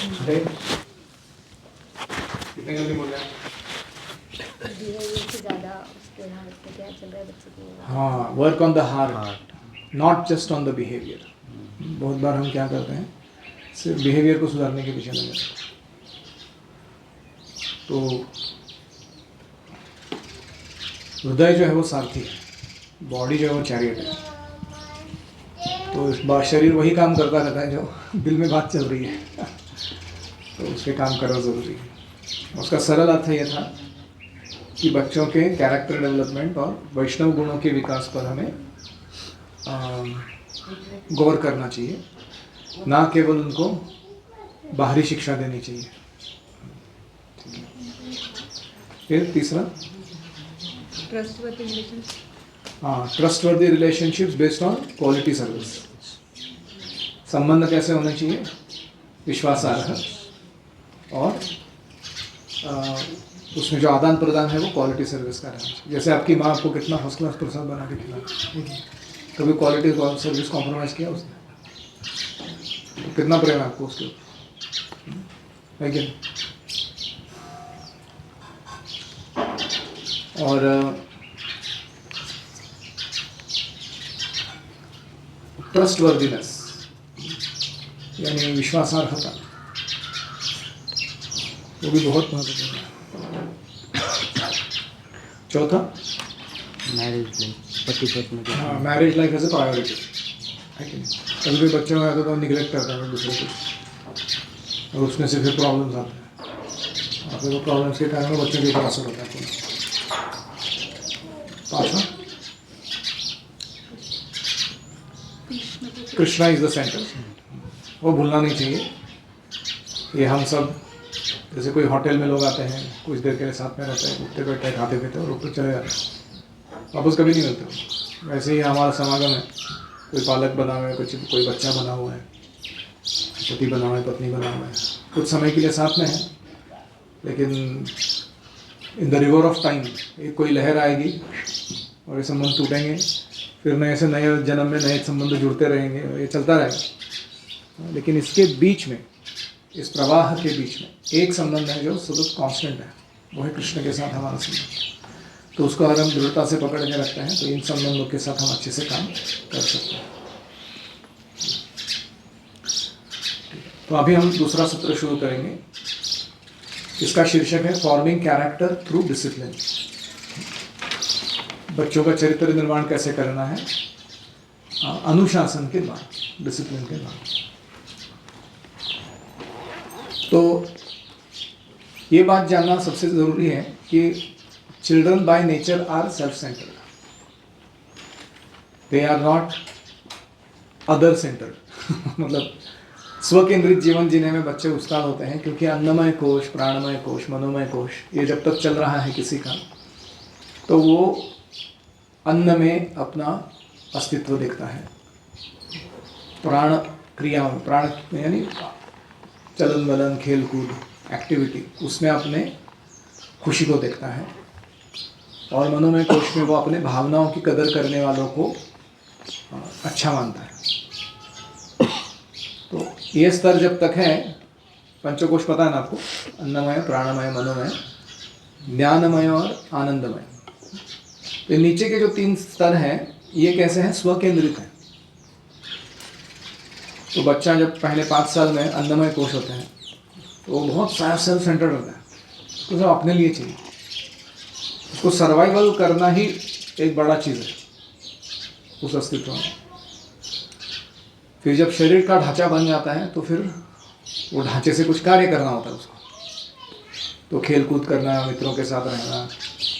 अरे कितने जल्दी बोल रहे हैं? बिहेवियर से ज़्यादा उसके हार्ट पे क्या चल रहा है बच्चे को। हाँ, work on the heart, not just on the behaviour. बहुत बार हम क्या करते हैं, सिर्फ बिहेवियर को सुधारने के पीछे लगे रहते हैं। तो हृदय जो है वो सारथी है, बॉडी जो है वो चैरियट है। तो इस बार शरीर वही काम करता रहता है जो दिल में बात चल रही है। तो उसके काम करना ज़रूरी है। उसका सरल अर्थ ये था कि बच्चों के कैरेक्टर डेवलपमेंट और वैष्णव गुणों के विकास पर हमें गौर करना चाहिए, ना केवल उनको बाहरी शिक्षा देनी चाहिए। फिर तीसरा, ट्रस्टवर्दी रिलेशनशिप। हाँ, trustworthy relationships based on quality service. संबंध कैसे होने चाहिए? विश्वासार्ह, और उसमें जो आदान प्रदान है वो क्वालिटी सर्विस का रहना चाहिए। जैसे आपकी माँ आपको कितना फर्स्ट क्लास प्रसाद बना के खिला, कभी क्वालिटी सर्विस कॉम्प्रोमाइज़ किया उसने? तो कितना प्रेम है आपको उसके ऊपर, है कि नहीं? और ट्रस्टवर्दीनेस यानी विश्वासार्हता, वो भी बहुत महत्वपूर्ण है। चौथा, मैरिज लाइफ, पति पत्नी के हाँ, marriage life as a priority, है कि नहीं? कभी भी बच्चों में आता तो निगलेक्ट करते हैं दूसरे को, और उसमें से फिर प्रॉब्लम्स आते हैं, और फिर वो प्रॉब्लम्स के कारण बच्चों के ऊपर असर होता है। पाँचवा, कृष्णा इज द सेंटर। वो भूलना नहीं चाहिए। ये हम सब, जैसे कोई होटल में लोग आते हैं, कुछ देर के लिए साथ में रहते हैं, उठते बैठते हैं, खाते पीते हैं, और उठ चले जाते हैं, वापस कभी नहीं मिलते। वैसे ही हमारा समागम है, कोई पालक बना हुआ है, कोई बच्चा बना हुआ है, पति बना हुआ है, पत्नी बना हुआ है, कुछ समय के लिए साथ में है, लेकिन in the river of time एक कोई लहर आएगी और ये संबंध टूटेंगे, फिर नए से नए जन्म में नए संबंध जुड़ते रहेंगे, ये चलता रहेगा। लेकिन इसके बीच में, इस प्रवाह के बीच में एक संबंध है जो सतत कांस्टेंट है, वो है कृष्ण के साथ हमारा संबंध। तो उसको अगर हम दृढ़ता से पकड़ के रखते हैं तो इन संबंधों के साथ हम अच्छे से काम कर सकते हैं। तो अभी हम दूसरा सत्र शुरू करेंगे। इसका शीर्षक है फॉर्मिंग कैरेक्टर थ्रू डिसिप्लिन। बच्चों का चरित्र निर्माण कैसे करना है अनुशासन के द्वारा, डिसिप्लिन के द्वारा। तो ये बात जानना सबसे ज़रूरी है कि children by nature are self centered, they are not other centered. मतलब स्वकेंद्रित जीवन जीने में बच्चे उस्ताद होते हैं, क्योंकि अन्नमय कोश, प्राणमय कोश, मनोमय कोश ये जब तक चल रहा है किसी का, तो वो अन्न में अपना अस्तित्व देखता है, प्राण क्रिया में, प्राण यानी चलन वलन, खेल कूद, एक्टिविटी, उसमें अपने खुशी को देखता है, और मनोमय कोश में वो अपने भावनाओं की कदर करने वालों को अच्छा मानता है। तो ये स्तर जब तक है, पंचकोश पता है ना आपको, अन्नमय, प्राणमय, मनोमय, ज्ञानमय और आनंदमय। तो नीचे के जो 3 स्तर हैं ये कैसे हैं? स्वकेंद्रित हैं। तो बच्चा जब पहले 5 साल में अन्नमय कोश होते हैं तो वो बहुत सेल्फ सेंटर्ड होता है, तो सब अपने लिए चाहिए, उसको सर्वाइवल करना ही एक बड़ा चीज़ है उस अस्तित्व में। फिर जब शरीर का ढांचा बन जाता है तो फिर वो ढांचे से कुछ कार्य करना होता है उसको, तो खेल कूद करना, मित्रों के साथ रहना,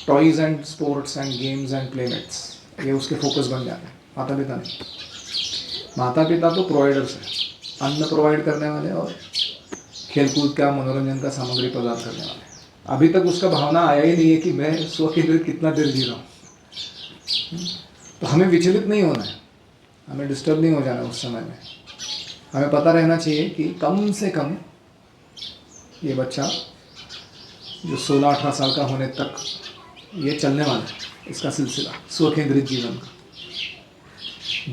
toys and sports and games and playmates, ये उसके फोकस बन जाते हैं। माता पिता नहीं, माता पिता तो प्रोवाइडर्स हैं, अन्न प्रोवाइड करने वाले और खेलकूद का, मनोरंजन का सामग्री प्रदान करने वाले। अभी तक उसका भावना आया ही नहीं है कि मैं स्वकेंद्रित कितना देर जी रहा हूँ। तो हमें विचलित नहीं होना है, हमें डिस्टर्ब नहीं हो जाना उस समय में। हमें पता रहना चाहिए कि कम से कम ये बच्चा जो 16-18 साल का होने तक ये चलने वाला है, इसका सिलसिला स्वकेंद्रित जीवन का।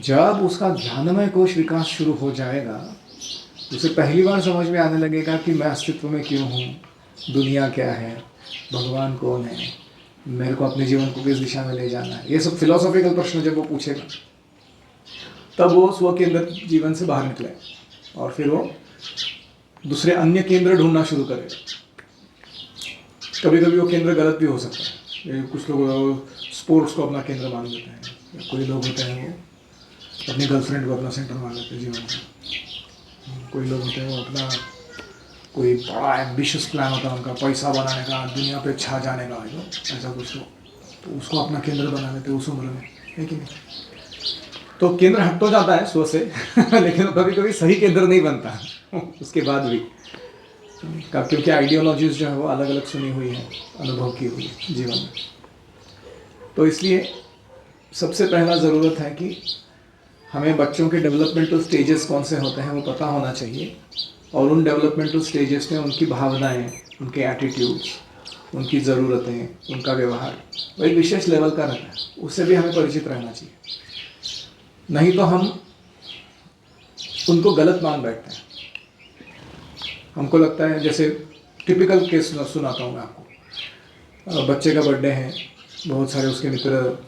जब उसका ज्ञानमय कोश विकास शुरू हो जाएगा उसे पहली बार समझ में आने लगेगा कि मैं अस्तित्व में क्यों हूँ, दुनिया क्या है, भगवान कौन है, मेरे को अपने जीवन को किस दिशा में ले जाना है, ये सब फिलोसॉफिकल प्रश्न जब वो पूछेगा तब वो स्व केंद्र जीवन से बाहर निकले और फिर वो दूसरे अन्य केंद्र ढूंढना शुरू करेगा। कभी कभी वो केंद्र गलत भी हो सकता है। कुछ लोग स्पोर्ट्स को अपना केंद्र मान लेते हैं, कोई लोग होते हैं वो अपनी गर्लफ्रेंड को अपना सेंटर मान लेते हैं जीवन का, कोई लोग होते हैं वो अपना कोई बड़ा एम्बिशियस प्लान होता है उनका, पैसा बनाने का, दुनिया पे छा जाने का, ऐसा कुछ तो उसको अपना केंद्र बना लेते उस उम्र में, है कि नहीं? तो केंद्र हट तो जाता है स्व से लेकिन कभी कभी सही केंद्र नहीं बनता उसके बाद भी, क्योंकि आइडियोलॉजीज जो है वो अलग अलग सुनी हुई है, अनुभव की हुई है जीवन में। तो इसलिए सबसे पहला ज़रूरत है कि हमें बच्चों के डेवलपमेंटल स्टेजेस कौन से होते हैं वो पता होना चाहिए, और उन डेवलपमेंटल स्टेजेस में उनकी भावनाएं, उनके एटीट्यूड्स, उनकी ज़रूरतें, उनका व्यवहार वो एक विशेष लेवल का रहता है, उससे भी हमें परिचित रहना चाहिए। नहीं तो हम उनको गलत मान बैठते हैं। हमको लगता है, जैसे टिपिकल केस सुनाता हूँ मैं आपको, बच्चे का बर्थडे है, बहुत सारे उसके मित्र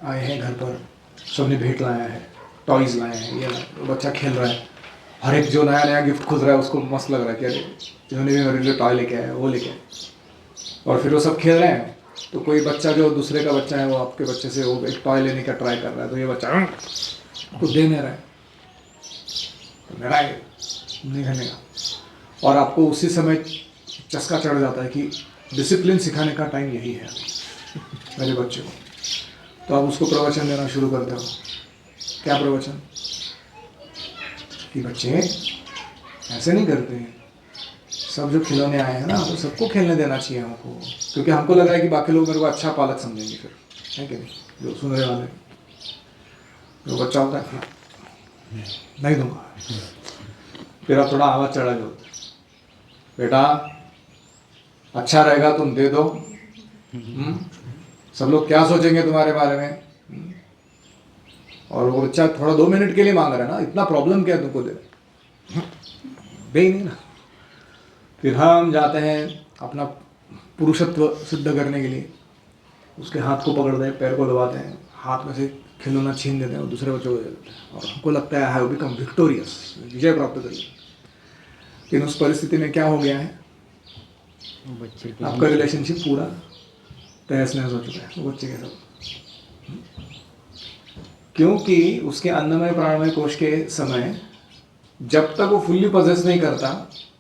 आए हैं घर पर, सबने भेंट लाया है, टॉयज़ लाए हैं, ये लाए, बच्चा खेल रहा है, हर एक जो नया नया गिफ्ट खुद रहा है उसको मस्त लग रहा है कि अरे जिन्होंने भी मेरे लिए टॉय लेके आया वो लेके आए, और फिर वो सब खेल रहे हैं। तो कोई बच्चा जो दूसरे का बच्चा है वो आपके बच्चे से वो एक टॉय लेने का ट्राई कर रहा है, तो ये बच्चा कुछ दे नहीं रहा है, तो मेरा नहीं करने का, और आपको उसी समय चस्का चढ़ जाता है कि डिसिप्लिन सिखाने का टाइम यही है मेरे बच्चे को। तो आप उसको प्रवचन देना शुरू करते हो। क्या प्रवचन? कि बच्चे ऐसे नहीं करते हैं, सब जो खिलौने आए हैं ना वो सबको खेलने देना चाहिए हमको, क्योंकि हमको लग रहा है कि बाकी लोग मेरे को अच्छा पालक समझेंगे फिर, है कि नहीं? जो सुन रहे वाले जो बच्चा होता है नहीं दूंगा, फिर आप थोड़ा आवाज़ चढ़ा दो, बेटा अच्छा रहेगा तुम दे दो, सब लोग क्या सोचेंगे तुम्हारे बारे में, और वो बच्चा थोड़ा 2 मिनट के लिए मांग रहा है ना, इतना प्रॉब्लम क्या तुमको दे ही नहीं ना। फिर हम जाते हैं अपना पुरुषत्व सिद्ध करने के लिए, उसके हाथ को पकड़ते हैं, पैर को दबाते हैं, हाथ में से खिलौना छीन देते हैं और दूसरे बच्चों को दे देते हैं, और हमको लगता है हैव बिकम विक्टोरियस, विजय प्राप्त कर लिया। लेकिन उस परिस्थिति में क्या हो गया है, आपका रिलेशनशिप पूरा तहस नहस हो चुका है वो बच्चे के साथ, क्योंकि उसके अन्नमय प्राणमय कोश के समय जब तक वो फुल्ली पजेस नहीं करता,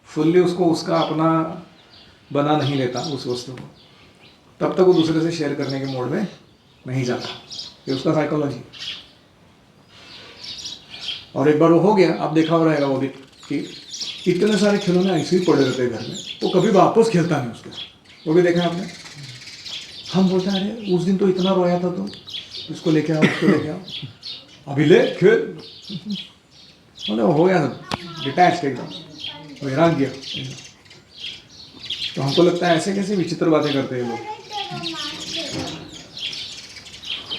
फुल्ली उसको उसका अपना बना नहीं लेता उस वस्तु को, तब तक वो दूसरे से शेयर करने के मोड में नहीं जाता। ये उसका साइकोलॉजी। और एक बार वो हो गया, आप देखा हो रहेगा वो भी कि इतने सारे खिलौने ऐसे ही पड़े रहते हैं घर में, वो कभी वापस खेलता नहीं उसके साथ, वो भी देखा आपने। हम बोलते हैं अरे उस दिन तो इतना रोया था तुम, इसको लेके आओ, उसको लेके आओ, अभी ले खेल, मतलब हो गया सब डिटैच्ड एकदम, हैरान किया। तो हमको लगता है ऐसे कैसे विचित्र बातें करते हैं लोग।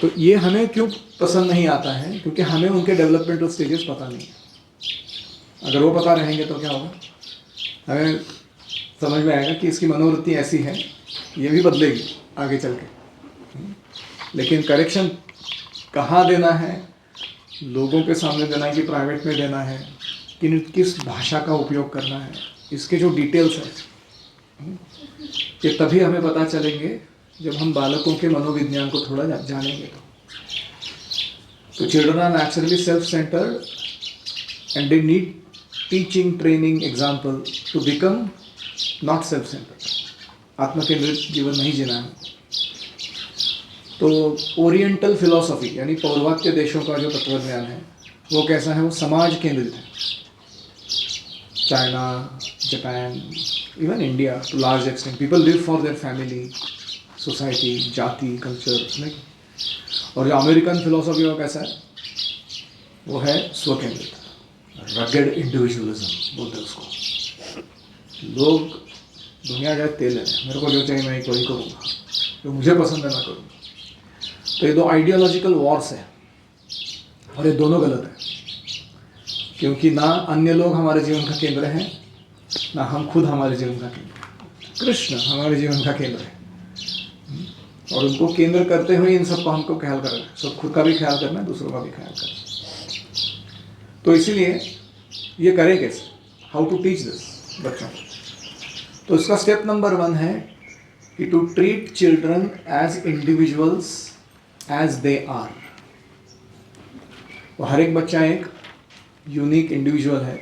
तो ये हमें क्यों पसंद नहीं आता है, क्योंकि हमें उनके डेवलपमेंटल स्टेजेस पता नहीं है। अगर वो पता रहेंगे तो क्या होगा, हमें समझ में आएगा कि इसकी मनोवृत्ति ऐसी है, ये भी बदलेगी आगे चल के। लेकिन करेक्शन कहाँ देना है, लोगों के सामने देना है कि प्राइवेट में देना है, किस भाषा का उपयोग करना है, इसके जो डिटेल्स हैं ये तभी हमें पता चलेंगे जब हम बालकों के मनोविज्ञान को थोड़ा जानेंगे। तो children are naturally self centred and they need teaching, training, example to become not self centred. आत्मकेंद्रित जीवन नहीं जीना है। तो ओरिएंटल फिलॉसफी यानी पौर्वात्य देशों का जो तत्वज्ञान है वो कैसा है, वो समाज केंद्रित है। China, Japan, even India to large extent, people live for their family, society, जाति, कल्चर। और जो अमेरिकन फिलॉसफी वो कैसा है, वो है स्वकेंद्रित, रगेड इंडिविजुअलिज्म बोलते हैं उसको। लोग दुनिया जाए तेल है, मेरे को जो चाहिए मैं वही करूँगा, जो मुझे पसंद है मैं करूँगा। तो ये दो आइडियोलॉजिकल वॉर्स है और ये दोनों गलत है। क्योंकि ना अन्य लोग हमारे जीवन का केंद्र हैं, ना हम खुद हमारे जीवन का केंद्र हैं। कृष्ण हमारे जीवन का केंद्र है, और उनको केंद्र करते हुए इन सबको हमको ख्याल करना है। सब खुद का भी ख्याल करना है, दूसरों का भी ख्याल करना है। तो इसीलिए ये करें कैसे, हाउ टू टीच दिस बच्चों को। तो इसका स्टेप नंबर 1 है कि to treat children as individuals as they are. वो हर एक बच्चा एक यूनिक इंडिविजुअल है।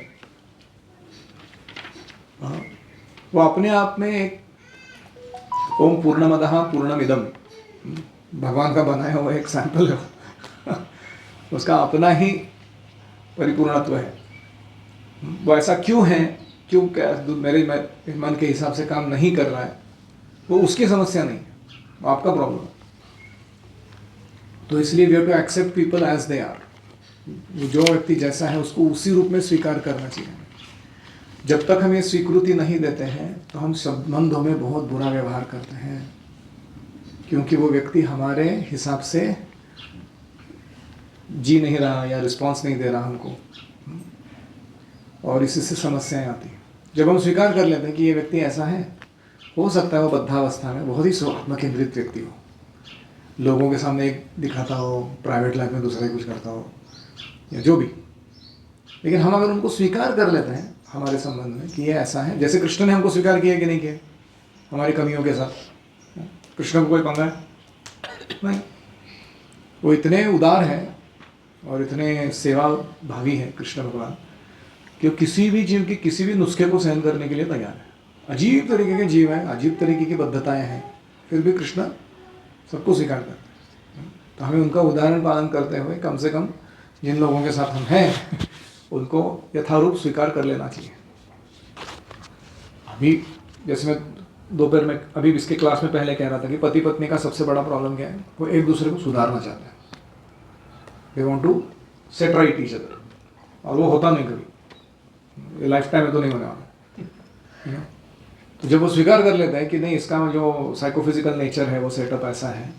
वो अपने आप में एक ओम पूर्णमदः पूर्णमिदम भगवान का बनाया हुआ एक सैंपल है। उसका अपना ही परिपूर्णत्व है। वो ऐसा क्यों है, क्यों मेरे मन के हिसाब से काम नहीं कर रहा है, वो उसकी समस्या नहीं, वो आपका प्रॉब्लम है। तो इसलिए we have to accept people as they are. जो व्यक्ति जैसा है उसको उसी रूप में स्वीकार करना चाहिए। जब तक हम ये स्वीकृति नहीं देते हैं तो हम संबंधों में बहुत बुरा व्यवहार करते हैं, क्योंकि वो व्यक्ति हमारे हिसाब से जी नहीं रहा या रिस्पॉन्स नहीं दे रहा हमको, और इसी से समस्याएं आती हैं। जब हम स्वीकार कर लेते हैं कि ये व्यक्ति ऐसा है, हो सकता है वो बद्धावस्था में बहुत ही स्वात्म केंद्रित व्यक्ति हो, लोगों के सामने एक दिखाता हो, प्राइवेट लाइफ में दूसरा कुछ करता हो या जो भी, लेकिन हम अगर उनको स्वीकार कर लेते हैं हमारे संबंध में कि ये ऐसा है, जैसे कृष्ण ने हमको स्वीकार किया कि नहीं किया हमारी कमियों के साथ। कृष्ण को कोई पंगा है नहीं, वो इतने उदार है और इतने सेवा भावी है कृष्ण भगवान कि वो किसी भी जीव की किसी भी नुस्खे को सहन करने के लिए तैयार है। अजीब तरीके के जीव हैं, अजीब तरीके की बद्धताएं हैं, फिर भी कृष्ण सबको स्वीकार करते हैं। तो हमें उनका उदाहरण पालन करते हुए कम से कम जिन लोगों के साथ हम हैं उनको यथारूप स्वीकार कर लेना चाहिए। अभी जैसे मैं दोपहर में अभी इसके क्लास में पहले कह रहा था कि पति पत्नी का सबसे बड़ा प्रॉब्लम क्या है, वो एक दूसरे को सुधारना चाहते हैं। They want to set right each other, और वो होता नहीं कभी, लाइफ टाइम में तो नहीं होने वाला। तो जब वो स्वीकार कर लेते हैं कि नहीं, इसका जो साइकोफिजिकल नेचर है वो सेटअप ऐसा है,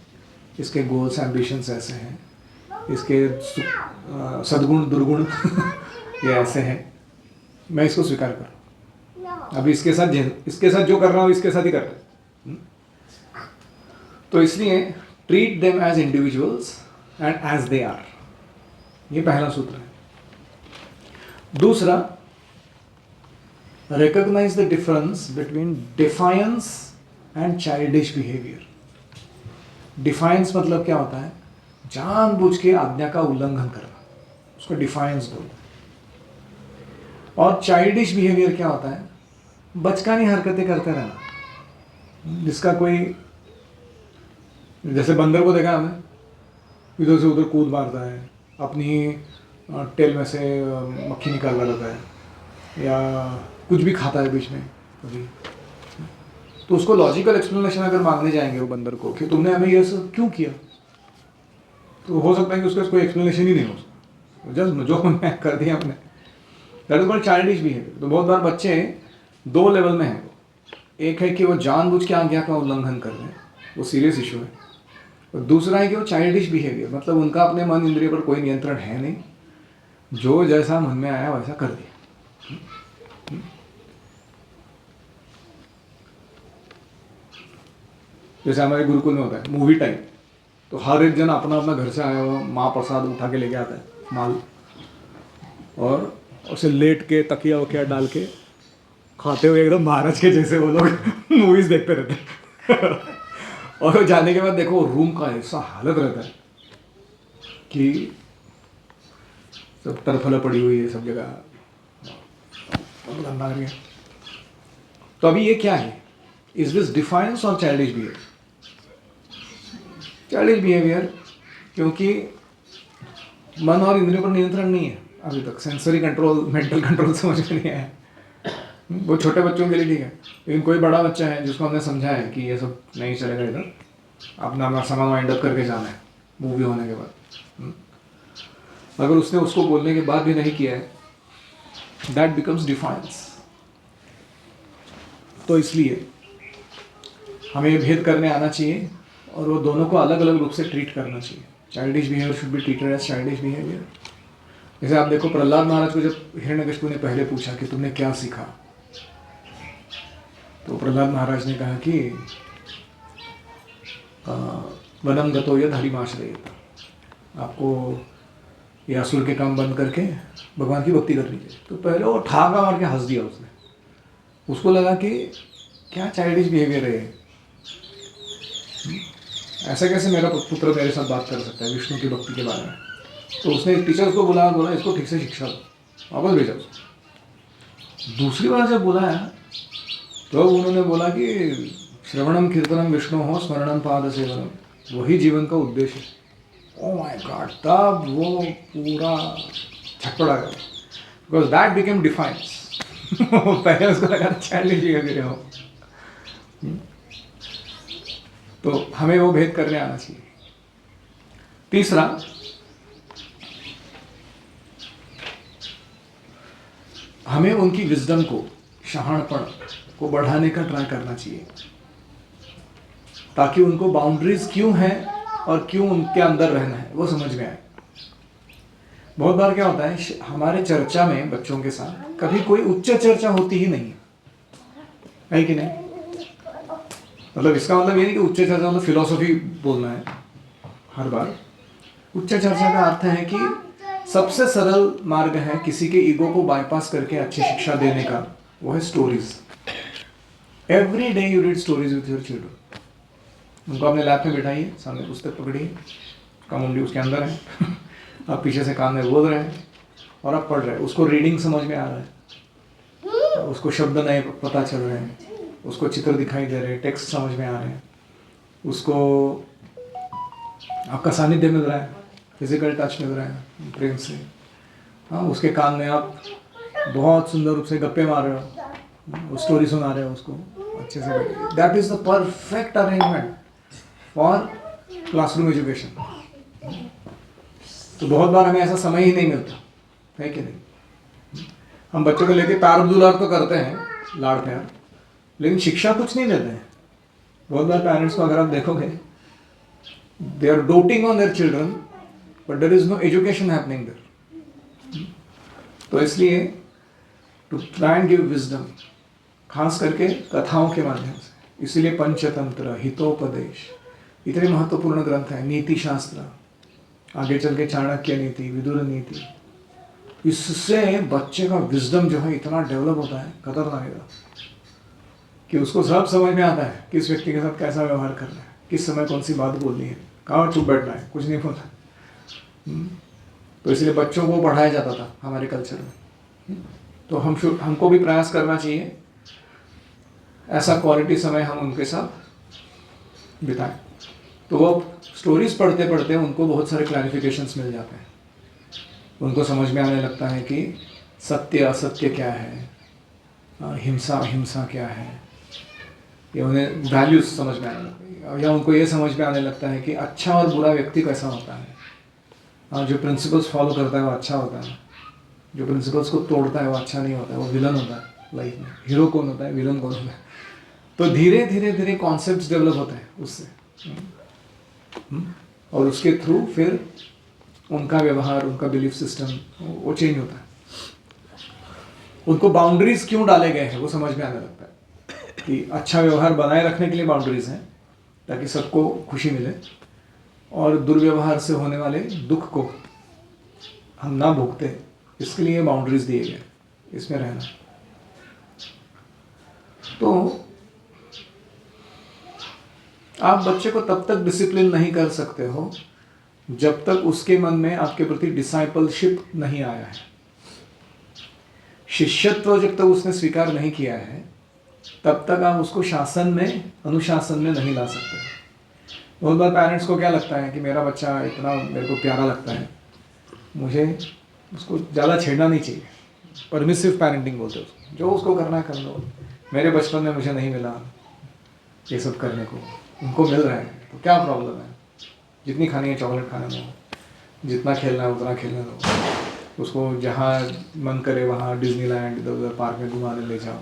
इसके गोल्स एम्बिशंस ऐसे हैं, इसके सद्गुण दुर्गुण ये ऐसे हैं, मैं इसको स्वीकार कर, अभी इसके साथ जो कर रहा हूँ इसके साथ ही कर रहा हूँ। तो इसलिए treat them as individuals and as they are, ये पहला सूत्र है। दूसरा, recognize the difference between defiance and childish behavior। defiance मतलब क्या होता है, जानबूझ के आज्ञा का उल्लंघन करना, उसको defiance बोलते हैं। और childish behavior क्या होता है, बचकानी हरकतें करते रहना, जिसका कोई, जैसे बंदर को देखा हमें इधर से उधर कूद मारता है, अपनी टेल में से मक्खी निकाल रहता है, या कुछ भी खाता है बीच में कभी, तो उसको लॉजिकल एक्सप्लेनेशन अगर मांगने जाएंगे वो बंदर को कि तुमने हमें ये सब क्यों किया, तो हो सकता है कि उसका कोई एक्सप्लेनेशन ही नहीं हो सकता, जस्ट जो हमने कर दिया हमने, that is called childish behaviour. तो बहुत बार बच्चे 2 लेवल में हैं, एक है कि वो जानबूझ के आज्ञा का उल्लंघन कर रहे हैं, वो सीरियस इशू है, और दूसरा है कि वो चाइल्डिश बिहेवियर, मतलब उनका अपने मन इंद्रिय पर कोई नियंत्रण है नहीं, जो जैसा मन में आया वैसा कर दिया। जैसे हमारे गुरुकुल में होता है मूवी टाइम, तो हर एक जन अपना अपना घर से आया हुआ माँ प्रसाद उठा के लेके आता है माल, और उसे लेट के तकिया वकिया डाल के खाते हुए एकदम महाराज के जैसे वो लोग मूवीज देखते रहते हैं। और जाने के बाद देखो रूम का ऐसा हालत रहता है कि सब तरफला पड़ी हुई है सब जगह, गंदा है। तो अभी ये क्या है, इज दिस डिफाइंस और चाइल्डिश बिहेवियर? चाइल्डिश बिहेवियर क्योंकि मन और इंद्रियों पर नियंत्रण नहीं है अभी तक, सेंसरी कंट्रोल, मेंटल कंट्रोल समझ में नहीं आया। वो छोटे बच्चों के लिए ठीक है, लेकिन कोई बड़ा बच्चा है जिसको हमने समझाया है कि ये सब नहीं चलेगा, इधर अपना सामान वाइंड अप करके जाना है मूवी होने के बाद, अगर उसने उसको बोलने के बाद भी नहीं किया है, दैट बिकम्स डिफाइंस। तो इसलिए हमें भेद करने आना चाहिए और वो दोनों को अलग अलग रूप से ट्रीट करना चाहिए। Childish behaviour should be treated as childish behaviour, जैसे आप देखो प्रहलाद महाराज को जब हिरण्यकशिपु ने पहले पूछा कि तुमने क्या सीखा, तो प्रहलाद महाराज ने कहा कि वनम गतो यद हरिमाश्रयेत, आपको ये असुर के काम बंद करके भगवान की भक्ति करनी चाहिए। तो पहले वो ठाका मार के हंस दिया उसने, उसको लगा कि क्या चाइल्डिश बिहेवियर है, ऐसा कैसे मेरा पुत्र मेरे साथ बात कर सकता है विष्णु की भक्ति के बारे में। तो उसने टीचर्स को बोला इसको ठीक से शिक्षा दो, वापस भेजा उसको। दूसरी बार जब बुलाया तो उन्होंने बोला कि श्रवणम कीर्तनम विष्णु हो स्मरणम पाद सेवनम, वही जीवन का उद्देश्य है। ओह माय गॉड, तब वो पूरा छटपटा गया, बिकॉज दैट बिकेम डिफाइंस। पहले उसको लगा चाइल्डिश बिहेवियर हो। तो हमें वो भेद करने आना चाहिए। तीसरा, हमें उनकी विजडम को, शहाणपन को बढ़ाने का ट्राई करना चाहिए, ताकि उनको बाउंड्रीज क्यों है और क्यों उनके अंदर रहना है वो समझ में आए। बहुत बार क्या होता है हमारे चर्चा में बच्चों के साथ कभी कोई उच्च चर्चा होती ही नहीं है कि नहीं। मतलब इसका मतलब ये नहीं कि उच्च चर्चा मतलब फिलॉसफी बोलना है हर बार। उच्च चर्चा का अर्थ है कि सबसे सरल मार्ग है किसी के ईगो को बाईपास करके अच्छी शिक्षा देने का, वो है stories. Every day you read stories with your children. उनको अपने लैब में बिठाइए, सामने पुस्तक पकड़िए, कॉमनली उसके अंदर है आप पीछे से कान में बोल रहे हैं और आप पढ़ रहे हैं, उसको रीडिंग समझ में आ रहा है, उसको शब्द नए पता चल रहे हैं, उसको चित्र दिखाई दे रहे हैं, टेक्स्ट समझ में आ रहे हैं, उसको आपका सानिध्य मिल रहा है, फिजिकल टच मिल रहा है प्रेम से। हाँ, उसके कान में आप बहुत सुंदर रूप से गप्पे मार रहे हो, वो स्टोरी सुना रहे हो उसको अच्छे से। That is the perfect arrangement for classroom education. तो बहुत बार हमें ऐसा समय ही नहीं मिलता है कि नहीं। हम बच्चों को लेके प्यार दुलार तो करते हैं, लाड़ प्यार, लेकिन शिक्षा कुछ नहीं देते हैं। बहुत बार पेरेंट्स को अगर आप देखोगे, they are doting on their children but there is no education happening there. तो इसलिए to try and give wisdom, खास करके कथाओं के माध्यम से। इसीलिए पंचतंत्र, हितोपदेश इतने महत्वपूर्ण ग्रंथ हैं। नीति शास्त्र, आगे चल के चाणक्य नीति, विदुर नीति, इससे बच्चे का विजडम जो है इतना डेवलप होता है, खतरनाक है, कि उसको सब समझ में आता है किस व्यक्ति के साथ कैसा व्यवहार करना है, किस समय कौन सी बात बोलनी है, कहाँ चुप बैठना है, कुछ नहीं बोलना। तो इसलिए बच्चों को पढ़ाया जाता था हमारे कल्चर में। तो हमको भी प्रयास करना चाहिए ऐसा क्वालिटी समय हम उनके साथ बिताएं। तो वो स्टोरीज पढ़ते पढ़ते उनको बहुत सारे क्लैरिफिकेशंस मिल जाते हैं। उनको समझ में आने लगता है कि सत्य असत्य क्या है, हिंसा अहिंसा क्या है, या उन्हें वैल्यूज समझ में आने लगती है, या उनको ये समझ में आने लगता है कि अच्छा और बुरा व्यक्ति कैसा होता है। जो प्रिंसिपल्स फॉलो करता है वो अच्छा होता है, जो प्रिंसिपल्स को तोड़ता है वो अच्छा नहीं होता है, वो विलन होता है लाइफ में। हीरो कौन होता है, विलन कौन होता है। तो धीरे धीरे धीरे कॉन्सेप्ट्स डेवलप होते हैं उससे, और उसके थ्रू फिर उनका व्यवहार, उनका बिलीफ सिस्टम वो चेंज होता है। उनको बाउंड्रीज क्यों डाले गए हैं वो समझ में आने लगता है कि अच्छा व्यवहार बनाए रखने के लिए बाउंड्रीज हैं, ताकि सबको खुशी मिले, और दुर्व्यवहार से होने वाले दुख को हम ना भुगते, इसके लिए बाउंड्रीज दिए गए, इसमें रहना। तो आप बच्चे को तब तक डिसिप्लिन नहीं कर सकते हो जब तक उसके मन में आपके प्रति डिसाइपलशिप नहीं आया है। शिष्यत्व जब तक उसने स्वीकार नहीं किया है तब तक आप उसको शासन में, अनुशासन में नहीं ला सकते। बहुत बार पेरेंट्स को क्या लगता है कि मेरा बच्चा इतना मेरे को प्यारा लगता है, मुझे उसको ज़्यादा छेड़ना नहीं चाहिए। परमिसिव पेरेंटिंग बोलते हैं उसको, जो उसको करना है कर लो। मेरे बचपन में मुझे नहीं मिला ये सब करने को, उनको मिल रहा है, तो क्या प्रॉब्लम है। जितनी खानी है चॉकलेट खाने दो, जितना खेलना है उतना खेलने दो, उसको जहाँ मन करे वहाँ डिज्नीलैंड, इधर उधर पार्क में घुमाने ले जाओ।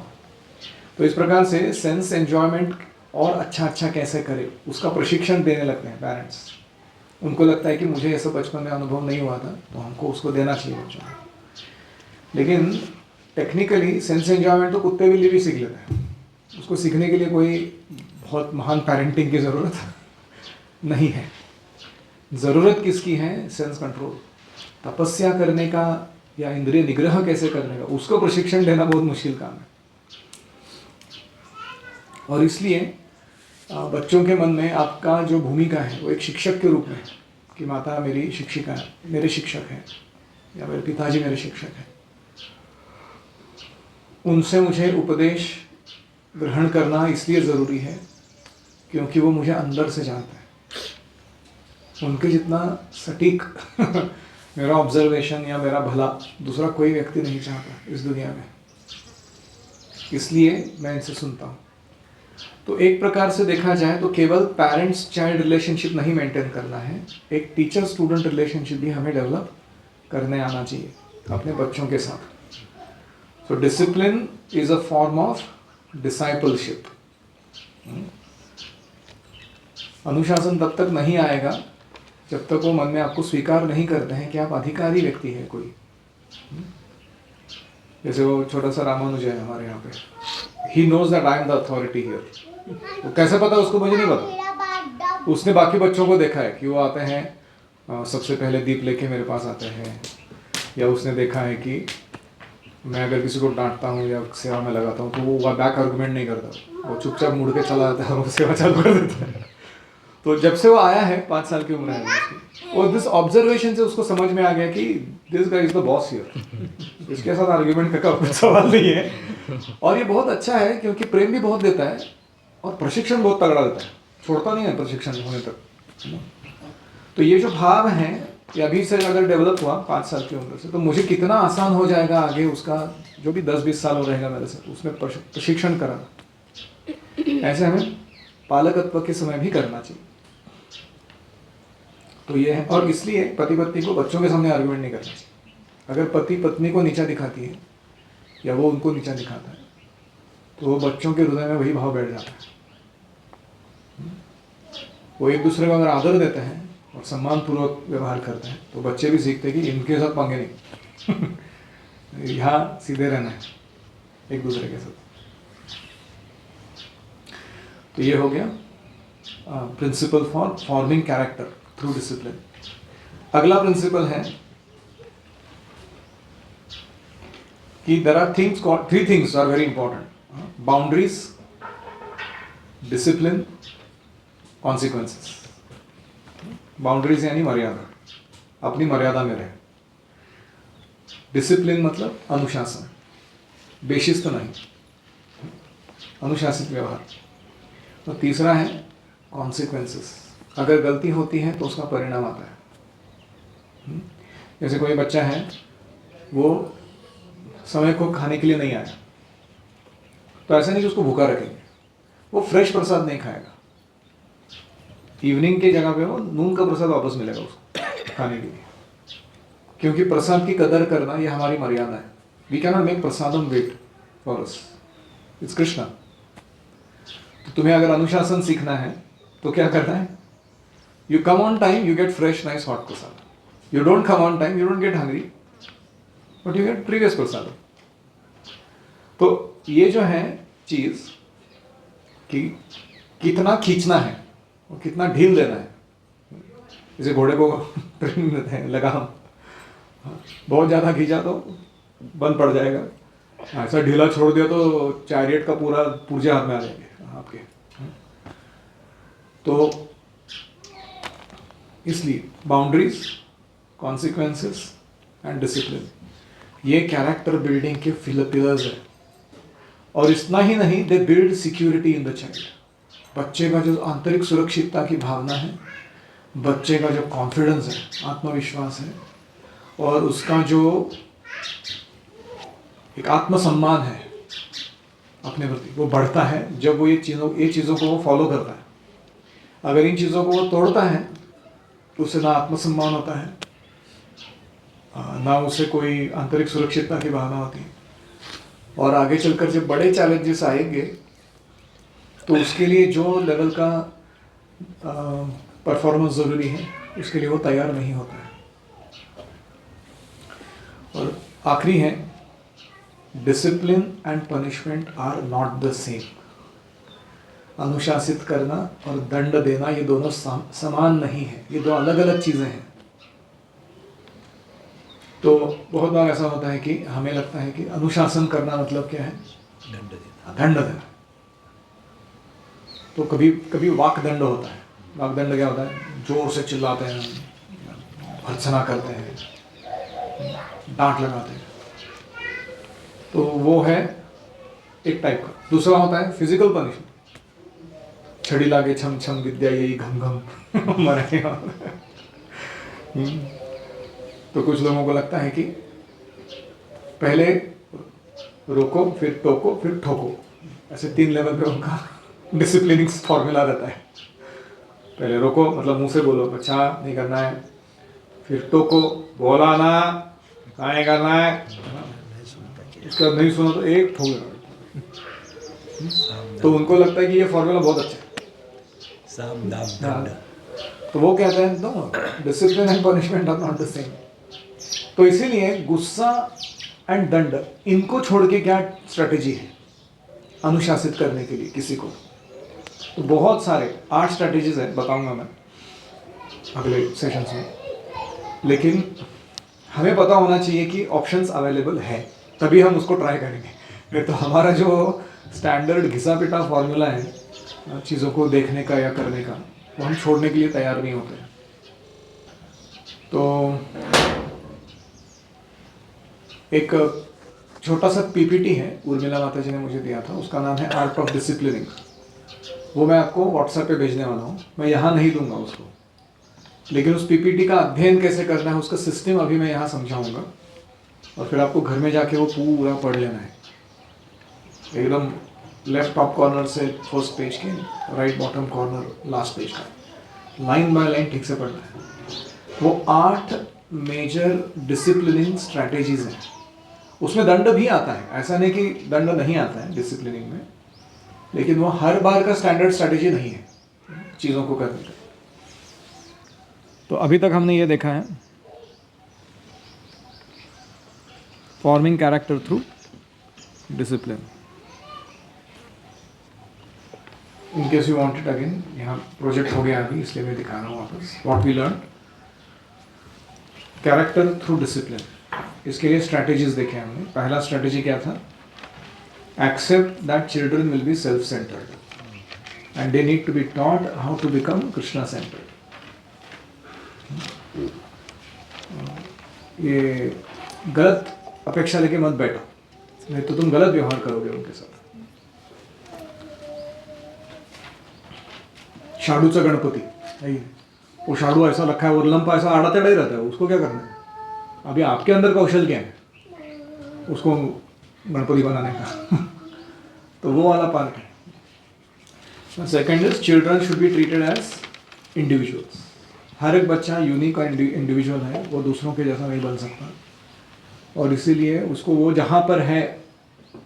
तो इस प्रकार से सेंस एन्जॉयमेंट और अच्छा कैसे करे उसका प्रशिक्षण देने लगते हैं पेरेंट्स। उनको लगता है कि मुझे ऐसा बचपन में अनुभव नहीं हुआ था, तो हमको उसको देना चाहिए बच्चों को। लेकिन टेक्निकली सेंस एंजॉयमेंट तो कुत्ते बिल्ली भी सीख लेते हैं, उसको सीखने के लिए कोई बहुत महान पेरेंटिंग की ज़रूरत नहीं है। ज़रूरत किसकी है? सेंस कंट्रोल, तपस्या करने का या इंद्रिय निग्रह कैसे करने का, उसको प्रशिक्षण देना बहुत मुश्किल काम है। और इसलिए बच्चों के मन में आपका जो भूमिका है वो एक शिक्षक के रूप में है कि माता मेरी शिक्षिका है, मेरे शिक्षक हैं, या मेरे पिताजी मेरे शिक्षक हैं, उनसे मुझे उपदेश ग्रहण करना इसलिए ज़रूरी है क्योंकि वो मुझे अंदर से जानते हैं। उनके जितना सटीक मेरा ऑब्जर्वेशन या मेरा भला दूसरा कोई व्यक्ति नहीं चाहता इस दुनिया में, इसलिए मैं इनसे सुनता हूँ। तो एक प्रकार से देखा जाए तो केवल पेरेंट्स चाइल्ड रिलेशनशिप नहीं मेंटेन करना है, एक टीचर स्टूडेंट रिलेशनशिप भी हमें डेवलप करने आना चाहिए अपने बच्चों के साथ। So discipline is a form of discipleship. अनुशासन तब तक नहीं आएगा जब तक वो मन में आपको स्वीकार नहीं करते हैं कि आप अधिकारी व्यक्ति है कोई। जैसे वो छोटा सा रामानुज है हमारे यहाँ पे, he knows that I am the authority here. वो कैसे पता उसको, मुझे नहीं पता। उसने बाकी बच्चों को देखा है कि वो आते हैं सबसे पहले दीप लेके मेरे पास आते हैं, या उसने देखा है कि मैं अगर किसी को डांटता हूँ या सेवा में लगाता हूँ तो वो बैक आर्गुमेंट नहीं करता, वो चुपचाप मुड़ के चला जाता है और वो सेवा चालू कर देता है। तो जब से वो आया है 5 साल की उम्र है उसकी, और दिस ऑब्जर्वेशन से उसको समझ में आ गया कि this guy is the boss here, इसके साथ आर्गुमेंट का कोई सवाल नहीं है। और ये बहुत अच्छा है क्योंकि प्रेम भी बहुत देता है और प्रशिक्षण बहुत तगड़ा देता है, छोड़ता नहीं है प्रशिक्षण होने तक। तो ये जो भाव है ये अभी से अगर डेवलप हुआ 5 साल की उम्र से, तो मुझे कितना आसान हो जाएगा आगे उसका जो भी 10-20 साल हो रहेगा मेरे साथ, उसमें प्रशिक्षण कराना। ऐसे हमें पालकत्व के समय भी करना चाहिए। तो ये है, और इसलिए पति पत्नी को बच्चों के सामने आर्गुमेंट नहीं करना चाहिए। अगर पति पत्नी को नीचा दिखाती है या वो उनको नीचा दिखाता है तो वो बच्चों के हृदय में वही भाव बैठ जाता है। वो एक दूसरे को अगर आदर देते हैं और सम्मान पूर्वक व्यवहार करते हैं तो बच्चे भी सीखते हैं कि इनके साथ पंगे नहीं यहाँ सीधे रहना है एक दूसरे के साथ। तो ये हो गया principle for forming character through discipline. अगला प्रिंसिपल है कि there are things called, 3 things are very important: boundaries, discipline, consequences. Boundaries यानी मर्यादा, अपनी मर्यादा में रहे। डिसिप्लिन मतलब अनुशासन, बेशिस्त नहीं, अनुशासित व्यवहार। तो तीसरा है कॉन्सिक्वेंसेस, अगर गलती होती है तो उसका परिणाम आता है। जैसे कोई बच्चा है वो समय को खाने के लिए नहीं आया, तो ऐसा नहीं कि उसको भूखा रखेंगे, वो फ्रेश प्रसाद नहीं खाएगा, इवनिंग की जगह पे वो नून का प्रसाद वापस मिलेगा उसको खाने के लिए, क्योंकि प्रसाद की कदर करना ये हमारी मर्यादा है। We can not make prasadam wait for us, it's Krishna. तो तुम्हें अगर अनुशासन सीखना है तो क्या करना है? You come on time, you get fresh nice hot prasad. You don't come on time, you don't get hungry, but you get previous prasad. तो ये जो है चीज कि कितना खींचना है और कितना ढील देना है। जैसे घोड़े को ट्रेनिंग देते हैं, लगाम, बहुत ज़्यादा खींचा तो बंद पड़ जाएगा, ऐसा ढीला छोड़ दिया तो चैरियट का पूरा पुर्जे हाथ में आ जाएंगे आपके। तो इसलिए बाउंड्रीज, कॉन्सिक्वेंसेस एंड डिसिप्लिन ये कैरेक्टर बिल्डिंग के पिलर्स है। और इतना ही नहीं, they build security in the child. बच्चे का जो आंतरिक सुरक्षितता की भावना है, बच्चे का जो कॉन्फिडेंस है, आत्मविश्वास है, और उसका जो एक आत्मसम्मान है अपने प्रति, वो बढ़ता है जब वो ये चीज़ों को वो फॉलो करता है। अगर इन चीज़ों को वो तोड़ता है तो उसे ना आत्मसम्मान होता है, ना उसे कोई आंतरिक सुरक्षितता की भावना होती है। और आगे चलकर जब बड़े चैलेंजेस आएंगे तो उसके लिए जो लेवल का परफॉर्मेंस ज़रूरी है उसके लिए वो तैयार नहीं होता है। और आखिरी है, discipline and punishment are not the same. अनुशासित करना और दंड देना ये दोनों समान नहीं है, ये दो अलग अलग चीज़ें हैं। तो बहुत बार ऐसा होता है कि हमें लगता है कि अनुशासन करना मतलब क्या है, दंड देना। तो कभी कभी वाकदंड होता है। वाकदंड क्या होता है, जोर से चिल्लाते हैं, भर्त्सना करते हैं, डांट लगाते हैं, तो वो है एक टाइप का। दूसरा होता है फिजिकल पनिशमेंट, छड़ी लागे छम छम विद्या यही घम घम मरे। तो कुछ लोगों को लगता है कि पहले रोको, फिर टोको, फिर ठोको, ऐसे 3 लेवल पे उनका डिसिप्लिनिंग फॉर्मूला रहता है। पहले रोको मतलब मुंह से बोलो, अच्छा नहीं करना है। फिर टोको, बोला ना, नहीं करना है। उसका नहीं सुना तो एक ठोक देना। तो उनको लगता है कि ये फॉर्मूला बहुत अच्छा है। तो वो कहते हैं no, discipline and punishment are not the same. तो इसीलिए गुस्सा एंड दंड, इनको छोड़ के क्या स्ट्रेटेजी है अनुशासित करने के लिए किसी को? तो बहुत सारे 8 स्ट्रेटेजीज है, बताऊंगा मैं अगले सेशंस में। लेकिन हमें पता होना चाहिए कि ऑप्शंस अवेलेबल है, तभी हम उसको ट्राई करेंगे। नहीं तो हमारा जो स्टैंडर्ड घिसा पिटा फॉर्मूला है चीज़ों को देखने का या करने का, वो हम छोड़ने के लिए तैयार नहीं होते। तो एक छोटा सा पीपीटी है, उर्मिला माता जी ने मुझे दिया था, उसका नाम है आर्ट ऑफ डिसिप्लिनिंग। वो मैं आपको व्हाट्सएप पे भेजने वाला हूँ, मैं यहाँ नहीं दूंगा उसको, लेकिन उस पीपीटी का अध्ययन कैसे करना है, उसका सिस्टम अभी मैं यहाँ समझाऊंगा, और फिर आपको घर में जाके वो पूरा पढ़ लेना है, एकदम लेफ्ट टॉप कॉर्नर से फर्स्ट पेज के right bottom corner last page का, लाइन बाय लाइन ठीक से पढ़ना है। वो 8 मेजर डिसिप्लिनिंग स्ट्रैटेजीज हैं। उसमें दंड भी आता है, ऐसा नहीं कि दंड नहीं आता है डिसिप्लिनिंग में, लेकिन वो हर बार का स्टैंडर्ड स्ट्रैटेजी नहीं है चीज़ों को करने का। तो अभी तक हमने ये देखा है, forming character through discipline. In case you want it again, यहाँ प्रोजेक्ट हो गया अभी, इसलिए मैं दिखा रहा हूँ वापस। What we learn, character through discipline, इसके लिए स्ट्रैटेजीज देखे हमने। पहला स्ट्रैटेजी क्या था, accept that children will be self centred and they need to be taught how to become Krishna centered. ये गलत अपेक्षा लेके मत बैठो, नहीं तो तुम गलत व्यवहार करोगे उनके साथ। शाडूचा गणपति नहीं, वो शाडू ऐसा रखा है, वो लंपा ऐसा आड़ा टेढ़ा ही रहता है, उसको क्या करना है? अभी आपके अंदर कौशल क्या है उसको गणपति बनाने का? तो वो वाला पार्ट है। Second is children should be treated as individuals. हर एक बच्चा यूनिक और इंडिविजुअल है, वो दूसरों के जैसा नहीं बन सकता, और इसीलिए उसको वो जहाँ पर है,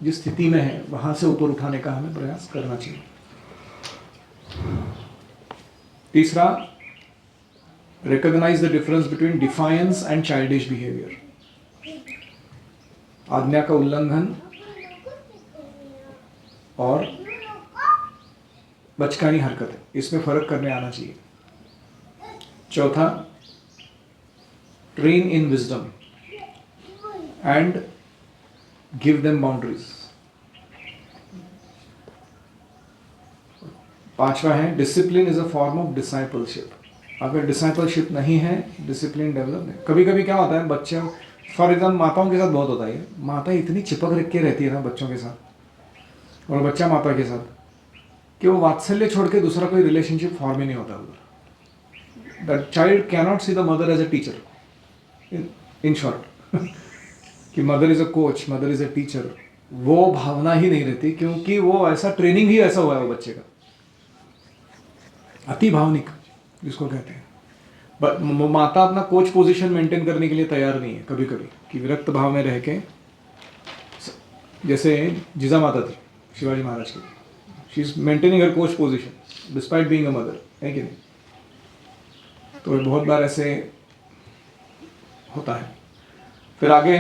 जिस स्थिति में है, वहाँ से ऊपर उठाने का हमें प्रयास करना चाहिए। तीसरा, recognize the difference between defiance and childish behavior. आज्ञा का उल्लंघन और बचकानी हरकतें, इसमें फर्क करने आना चाहिए। चौथा, train in wisdom and give them boundaries. पांचवा है, discipline is a form of discipleship. अगर डिसाइपलशिप नहीं है, डिसिप्लिन डेवलप नहीं। कभी कभी क्या होता है, बच्चे, फॉर एग्जाम्पल माताओं के साथ बहुत होता है, माता इतनी चिपक रख के रहती है ना बच्चों के साथ, और बच्चा माता के साथ, कि वो वात्सल्य छोड़ के दूसरा कोई रिलेशनशिप फॉर्म ही नहीं होता उधर। That child cannot see the mother as a teacher, in short, कि mother is a coach, mother is a teacher, वो भावना ही नहीं रहती, क्योंकि वो ऐसा ट्रेनिंग ही ऐसा हुआ है वो बच्चे का, अति भावनिक जिसको कहते हैं। बट माता अपना कोच पोजीशन मेंटेन करने के लिए तैयार नहीं है कभी कभी, कि विरक्त भाव में रह के, जैसे जिजा माता थी शिवाजी महाराज की, she is maintaining her coach position despite being a mother, है कि नहीं? तो बहुत बार ऐसे होता है। फिर आगे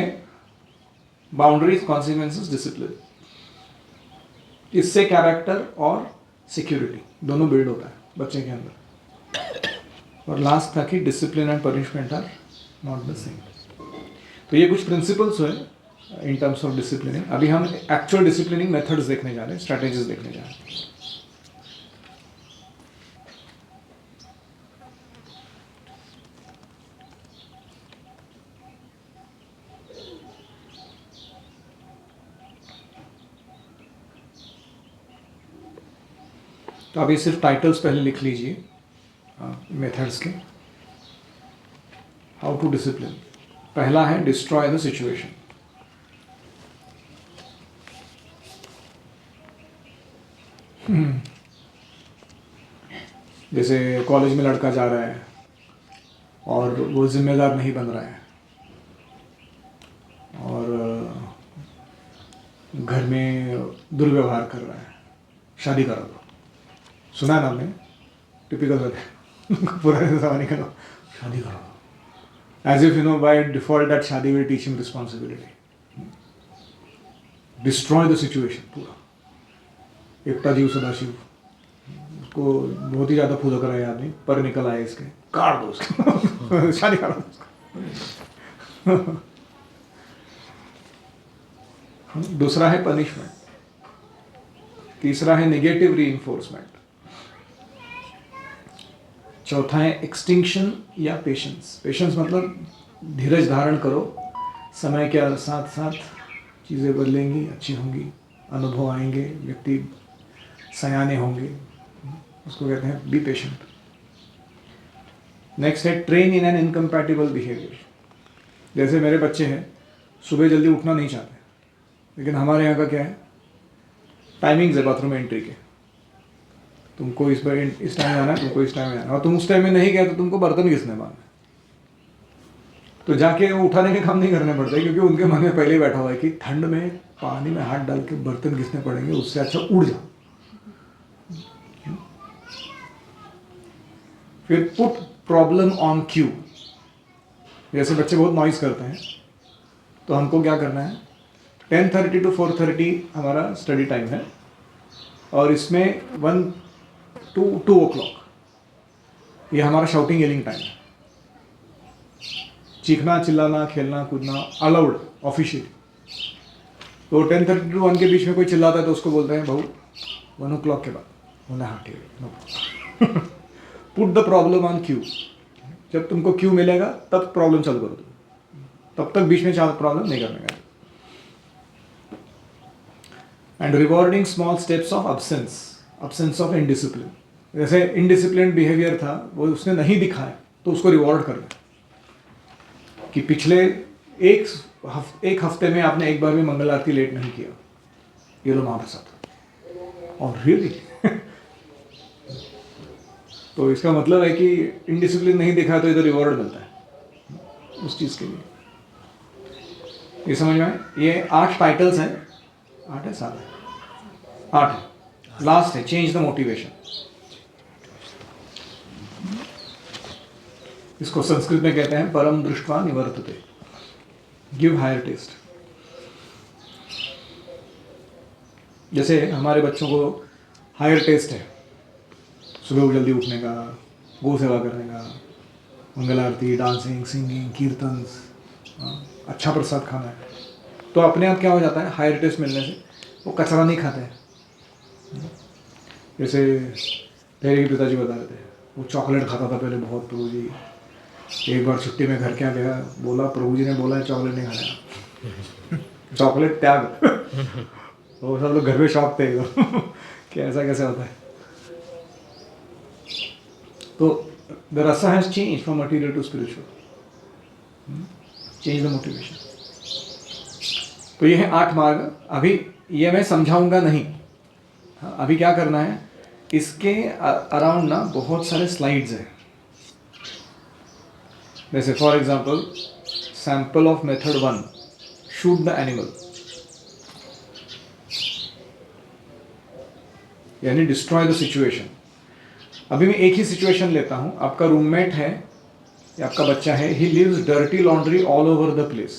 बाउंड्रीज, कॉन्सिक्वेंसेस, डिसिप्लिन, इससे कैरेक्टर और सिक्योरिटी दोनों बिल्ड होता है बच्चे के अंदर। और लास्ट था कि discipline and punishment are not the same. तो ये कुछ प्रिंसिपल्स हुए इन टर्म्स ऑफ डिसिप्लिनिंग। अभी हम एक्चुअल डिसिप्लिनिंग मेथड्स देखने जा रहे हैं, स्ट्रैटेजीज देखने जा रहे हैं। तो अभी सिर्फ टाइटल्स पहले लिख लीजिए मेथड्स के। How to discipline. पहला है डिस्ट्रॉय द सिचुएशन। जैसे कॉलेज में लड़का जा रहा है और वो जिम्मेदार नहीं बन रहा है और घर में दुर्व्यवहार कर रहा है, शादी करा दो। सुना है ना आपने, टिपिकल वाले पुराने ज़माने का, शादी करा दो। As if you know by default that shaadi will teach him responsibility. Destroy the situation पूरा। एकता जीव सदाशिव, उसको बहुत ही ज़्यादा फूल कराए आदमी, पर निकल आए इसके, काट दो उसको शादी करा दो उसको। दूसरा है पनिशमेंट। तीसरा है नेगेटिव रीइंफोर्समेंट। चौथा है एक्सटिंक्शन या पेशेंस। पेशेंस मतलब धीरज धारण करो, समय के साथ साथ चीज़ें बदलेंगी, अच्छी होंगी, अनुभव आएंगे, व्यक्ति सयाने होंगे, उसको कहते हैं बी पेशेंट। नेक्स्ट है train in an incompatible behaviour. जैसे मेरे बच्चे हैं, सुबह जल्दी उठना नहीं चाहते, लेकिन हमारे यहाँ का क्या है, टाइमिंग्स है बाथरूम एंट्री के। तुमको इस टाइम में आना है, तुमको इस टाइम में आना है, और तुम उस टाइम में नहीं गए तो तुमको बर्तन घिसने मारना है। तो जाके वो उठाने के काम नहीं करने पड़ते, क्योंकि उनके मन में पहले ही बैठा हुआ है कि ठंड में पानी में हाथ डाल के बर्तन घिसने पड़ेंगे, उससे अच्छा उड़ जाओ। फिर पुट प्रॉब्लम ऑन क्यू। जैसे बच्चे बहुत नॉइज करते हैं, तो हमको क्या करना है, 10:30 to 4:30 हमारा स्टडी टाइम है, और इसमें 1 to 2 o'clock ये हमारा शाउटिंग येलिंग टाइम है। चीखना, चिल्लाना, खेलना, कूदना अलाउड ऑफिशियली। तो 10:30 to 1 के बीच में कोई चिल्लाता है तो उसको बोलते हैं, भाऊ 1 o'clock के बाद बोला, हाँ ठीक है, no. Put the problem on queue. जब तुमको क्यू मिलेगा तब प्रॉब्लम चालू करो तुम, तब तक बीच में प्रॉब्लम नहीं करने का। And rewarding small steps of absence of indiscipline. जैसे इनडिसिप्लिन बिहेवियर था, वो उसने नहीं दिखाया, तो उसको रिवॉर्ड करना कि पिछले एक हफ्ते में आपने एक बार भी मंगल आरती लेट नहीं किया, ये लो महाप्रसाद। और रियली तो इसका मतलब है कि इनडिसिप्लिन नहीं दिखाया तो इधर रिवॉर्ड मिलता है उस चीज़ के लिए। ये समझ में आए? ये 8 टाइटल्स हैं, 8 है 7 है, 8 है। लास्ट है चेंज द मोटिवेशन। इसको संस्कृत में कहते हैं परम दृष्ट्वा निवर्तते, गिव हायर टेस्ट। जैसे हमारे बच्चों को हायर टेस्ट है, सुबह जल्दी उठने का, गौ सेवा करने का, मंगल आरती, डांसिंग, सिंगिंग, कीर्तन, अच्छा प्रसाद खाना है, तो अपने आप क्या हो जाता है, हायर टेस्ट मिलने से वो कचरा नहीं खाते हैं। जैसे मेरे ही पिताजी बता रहे थे, वो चॉकलेट खाता था पहले बहुत, प्रभु जी। एक बार छुट्टी में घर क्या गया, बोला प्रभु जी ने बोला चॉकलेट नहीं खाना, चॉकलेट त्याग। तो सब लोग घर में शौक थे कि ऐसा कैसे होता है। तो the rasa has change from material to spiritual, change the motivation. तो ये है 8 मार्ग। अभी ये मैं समझाऊंगा नहीं, अभी क्या करना है, इसके अराउंड ना बहुत सारे स्लाइड्स हैं। जैसे for example sample of method 1, shoot the animal, यानी डिस्ट्रॉय द सिचुएशन। अभी मैं एक ही सिचुएशन लेता हूं। आपका रूममेट है ये आपका बच्चा है, he leaves dirty laundry all over the place,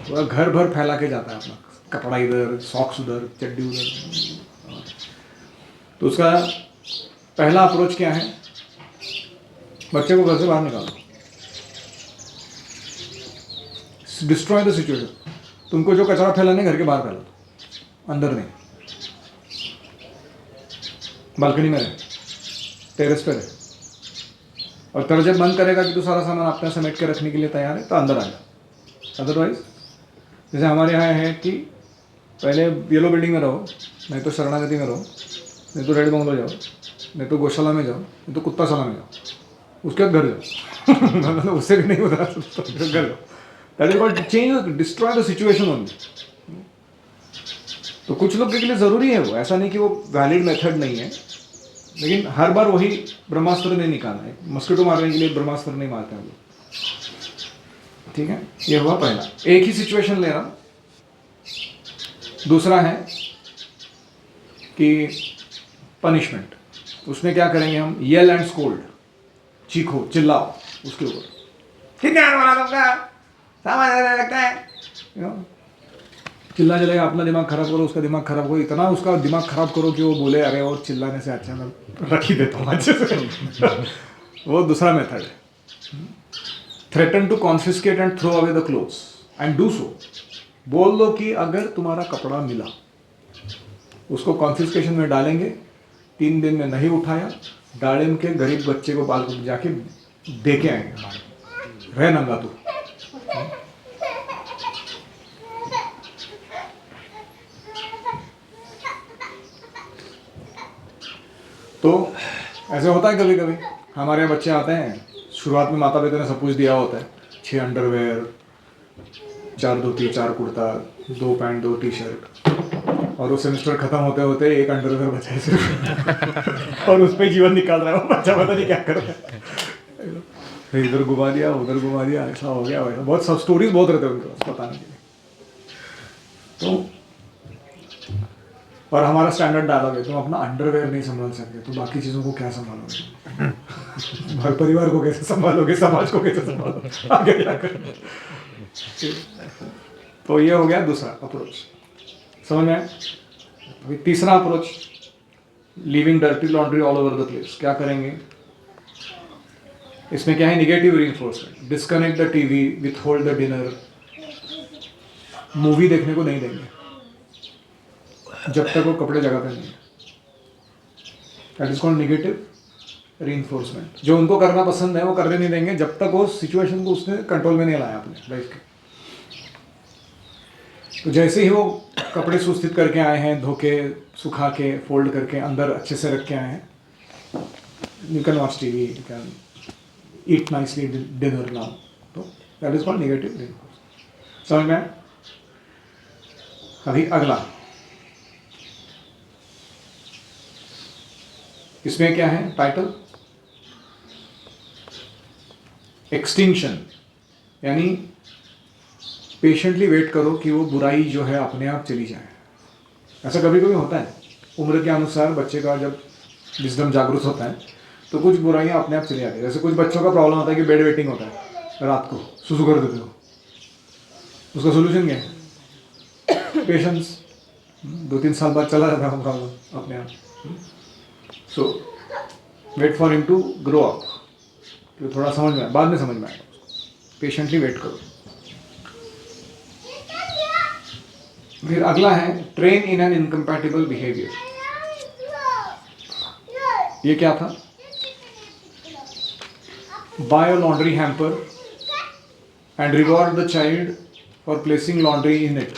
पूरा घर भर फैला के जाता है अपना कपड़ा, इधर सॉक्स उधर, चड्डी उधर। तो उसका पहला अप्रोच क्या है, बच्चे को घर से बाहर निकालो, डिस्ट्रॉय द सिचुएशन। तुमको जो कचरा फैलाने घर के बाहर फैला दो, अंदर नहीं। बालकनी में रहे, टेरेस पे रहे, और तेरा जब मन करेगा कि तू सारा सामान अपना समेट के रखने के लिए तैयार है तो अंदर आ जा। अदरवाइज जैसे हमारे यहाँ है कि पहले येलो बिल्डिंग में रहो, नहीं तो शरणागति में रहो, नहीं तो रेड बंगलो जाओ, नहीं तो गौशाला में जाओ, नहीं तो कुत्ता शाला में जाओ, उसके बाद घर जाओ। मतलब उससे भी नहीं होता तो घर जाओ। That is called change, destroy the situation only. तो कुछ लोग के लिए ज़रूरी है वो, ऐसा नहीं कि वो वैलिड मेथड नहीं है, लेकिन हर बार वही ब्रह्मास्त्र नहीं निकालना है। मस्किटो मारने के लिए ब्रह्मास्त्र नहीं मारते हम लोग, ठीक है। ये हुआ पहला, एक ही सिचुएशन ले रहा। दूसरा है कि पनिशमेंट, उसमें क्या करेंगे हम, येल एंड स्कोल्ड, चीखो चिल्लाओ उसके ऊपर, कितने वाला तुमका सामान लगता है, चिल्ला जलेगा, अपना दिमाग खराब करो, उसका दिमाग खराब करो, इतना उसका दिमाग खराब करो कि वो बोले अरे और चिल्लाने से अच्छा मैं रख ही देता हूँ अच्छे से। वो दूसरा मेथड है। Threaten to confiscate and throw away the clothes and do so, बोल दो कि अगर तुम्हारा कपड़ा मिला उसको कॉन्फिस्केशन में डालेंगे, 3 दिन में नहीं उठाया, डालिम के गरीब बच्चे को बाल को जाके दे के आएंगे, रह नंगा तू। तो ऐसे होता है कभी कभी, हमारे यहाँ बच्चे आते हैं, शुरुआत में माता पिता ने सब कुछ दिया होता है, 6 अंडरवेयर, 4 धोती, 4 कुर्ता, 2 पैंट, 2 टी शर्ट, और वो सेमेस्टर खत्म होते होते 1 अंडरवेयर बचा है सिर्फ। और उस पर जीवन निकाल रहा है वो बच्चा, पता नहीं क्या कर रहा है, इधर घुमा दिया उधर घुमा दिया, ऐसा हो गया वैसा, बहुत सब स्टोरीज बहुत रहते हैं उनके पास बताने के लिए। तो और हमारा स्टैंडर्ड डायलॉग है, तुम अपना अंडरवेयर नहीं संभाल सकते तो बाकी चीज़ों को क्या संभालोगे, हर परिवार को कैसे संभालोगे, समाज को कैसे संभालोगे, आगे क्या करोगे। तो ये हो गया दूसरा अप्रोच, समझ में आया। अभी तीसरा approach, leaving dirty laundry all over the place, क्या करेंगे, इसमें क्या है, negative reinforcement, disconnect the TV, with hold the dinner, movie देखने को नहीं देंगे जब तक वो कपड़े जगह पे नहीं है। That is called negative reinforcement. जो उनको करना पसंद है वो करने नहीं देंगे जब तक वो सिचुएशन को उसने कंट्रोल में नहीं लाया अपने लाइफ के। तो जैसे ही वो कपड़े सुस्थित करके आए हैं, धो के, सुखा के, फोल्ड करके अंदर अच्छे से रख के आए हैं, you can watch TV, you can eat nicely dinner now. तो that is called negative reinforcement. समझ में आया? अभी अगला, इसमें क्या है टाइटल, एक्सटिंक्शन, यानी पेशेंटली वेट करो कि वो बुराई जो है अपने आप चली जाए। ऐसा कभी कभी होता है, उम्र के अनुसार बच्चे का जब विजडम जागरूक होता है तो कुछ बुराइयां अपने आप चली जाती है। जैसे कुछ बच्चों का प्रॉब्लम होता है कि बेड वेटिंग होता है, रात को सुसु कर देते हो, उसका सोल्यूशन क्या है, पेशेंस। 2-3 साल बाद चला जाता है प्रॉब्लम अपने आप। So wait for him to grow up, तो थोड़ा समझ में, बाद में समझ में आएगा, पेशेंटली वेट करो। फिर अगला है train in an incompatible behaviour. ये क्या था, buy a laundry hamper and reward the child for placing laundry in it.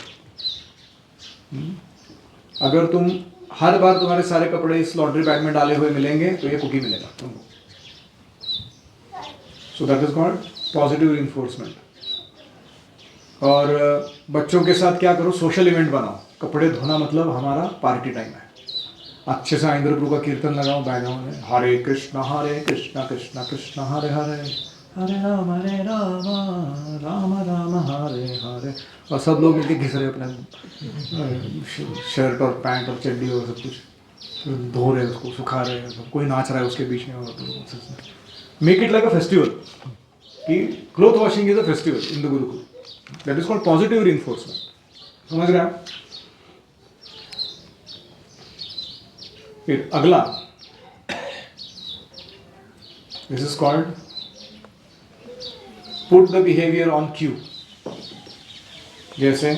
अगर तुम हर बार तुम्हारे सारे कपड़े इस लॉन्ड्री बैग में डाले हुए मिलेंगे तो ये कुकी मिलेगा तुमको। सो that is called positive reinforcement. और बच्चों के साथ क्या करो, सोशल इवेंट बनाओ। कपड़े धोना मतलब हमारा पार्टी टाइम है। अच्छे से इंद्र प्रभु का कीर्तन लगाओ बैकग्राउंड में, हरे कृष्णा कृष्णा कृष्णा हरे हरे, हरे राम राम राम हरे हरे। और सब लोग मिलके घिस रहे अपने शर्ट और पैंट और चड्डी और सब कुछ, धो रहे उसको, सुखा रहे, कोई नाच रहा है उसके बीच में। Make it like a festival. कि cloth washing is a festival in the gurukul, that is called positive reinforcement. समझ रहे हैं आप? फिर अगला, this is called put the behaviour on cue. जैसे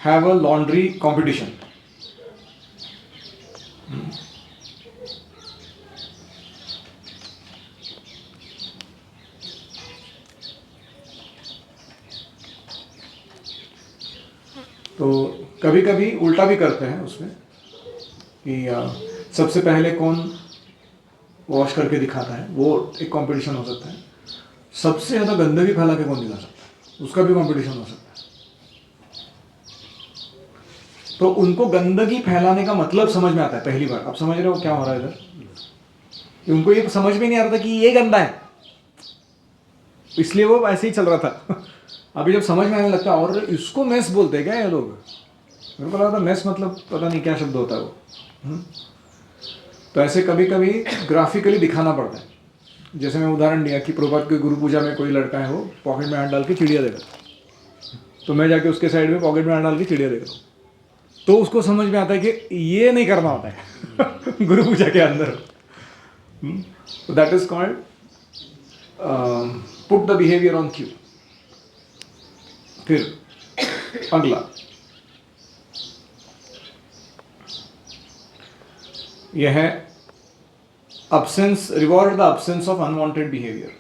हैव अ लॉन्ड्री कॉम्पिटिशन, तो कभी कभी उल्टा भी करते हैं उसमें कि सबसे पहले कौन वॉश करके दिखाता है, वो एक कंपटीशन हो सकता है। सबसे ज़्यादा गंदगी फैला के कौन दिखा सकता है, उसका भी कंपटीशन हो सकता है। तो उनको गंदगी फैलाने का मतलब समझ में आता है पहली बार। आप समझ रहे हो क्या हो रहा है इधर? कि उनको ये समझ में नहीं आ रहा था कि ये गंदा है, इसलिए वो ऐसे ही चल रहा था। अभी जब समझ में आने लगता है, और इसको मेस बोलते हैं क्या ये लोग? मेरे को लगा था मेस मतलब पता नहीं क्या शब्द होता है वो। तो ऐसे कभी कभी ग्राफिकली दिखाना पड़ता है। जैसे मैं उदाहरण दिया कि प्रभात की गुरु पूजा में कोई लड़का है, वो पॉकेट में हाथ डाल के चिड़िया देगा, तो मैं जाके उसके साइड में पॉकेट में हाथ डाल के चिड़िया देगा, तो उसको समझ में आता है कि ये नहीं करना होता है गुरु पूजा के अंदर। That is called put the behaviour on Q. फिर अगला, यह है absence, reward the absence of unwanted behavior.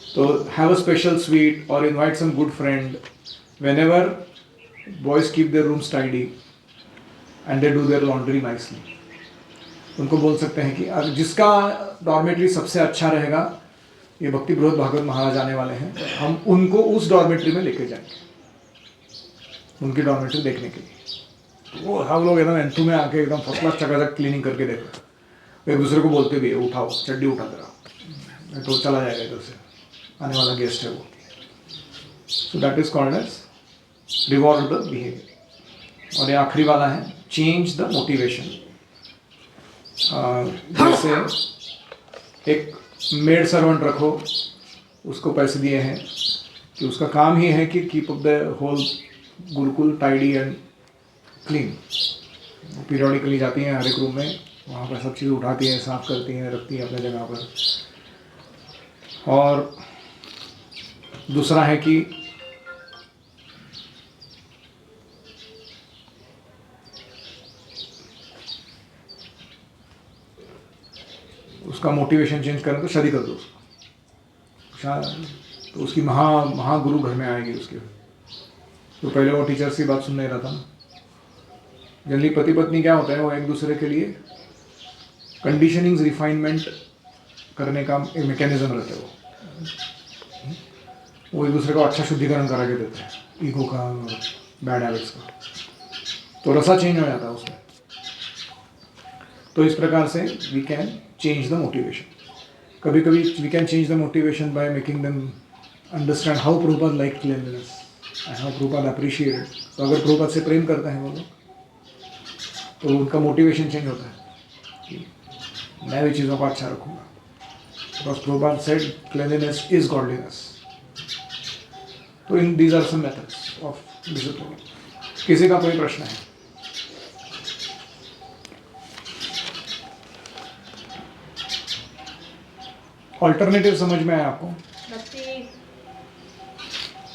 So have a special sweet or invite some good friend. Whenever boys keep their rooms tidy and they do their laundry nicely, उनको बोल सकते हैं कि अगर जिसका डॉर्मेट्री सबसे अच्छा रहेगा, ये भक्ति विनोद भागवत महाराज आने वाले हैं, हम उनको उस डॉर्मेट्री में लेके जाएंगे, उनकी डॉर्मेट्री देखने के लिए। वो हम लोग एकदम एंथू में आके एकदम फर्स्ट क्लास चकाचक क्लीनिंग करके देख रहे हैं। एक दूसरे को बोलते भी है, उठाओ चड्डी उठा दे, तो चला जाएगा इधर से, आने वाला गेस्ट है वो। So that is called as reward the behaviour. और ये आखिरी वाला है चेंज द मोटिवेशन। जैसे एक मेड सर्वेंट रखो, उसको पैसे दिए हैं कि उसका काम ही है कि keep up the whole gurukul tidy and clean. Periodically जाती हैं हर एक रूम में, वहाँ पर सब चीज़ उठाती है, साफ करती हैं, रखती हैं अपने जगह पर। और दूसरा है कि उसका मोटिवेशन चेंज करें तो शादी कर दो उसको, तो उसकी महागुरु घर में आएगी उसके। तो पहले वो टीचर्स की बात सुन नहीं रहा था ना। जनरली पति पत्नी क्या होता है, वो एक दूसरे के लिए कंडीशनिंग रिफाइनमेंट करने का एक मैकेनिज्म रहता है। वो एक दूसरे को अच्छा शुद्धिकरण करा के देते हैं, ईगो का और बैड हैबिट्स का, तो रसा चेंज हो जाता है उसमें। तो इस प्रकार से we can change the motivation. कभी कभी we can change the motivation by making them understand how Prabhupada like cleanliness and how Prabhupada appreciate. तो अगर प्रभुपाद से प्रेम करते हैं वो लोग, तो उनका मोटिवेशन चेंज होता है कि मैं भी चीज़ों को अच्छा रखूँगा। Because Prabhupada said cleanliness is godliness. तो इन these are some methods of discipline. किसी का कोई प्रश्न है? ऑल्टरनेटिव समझ में आया आपको?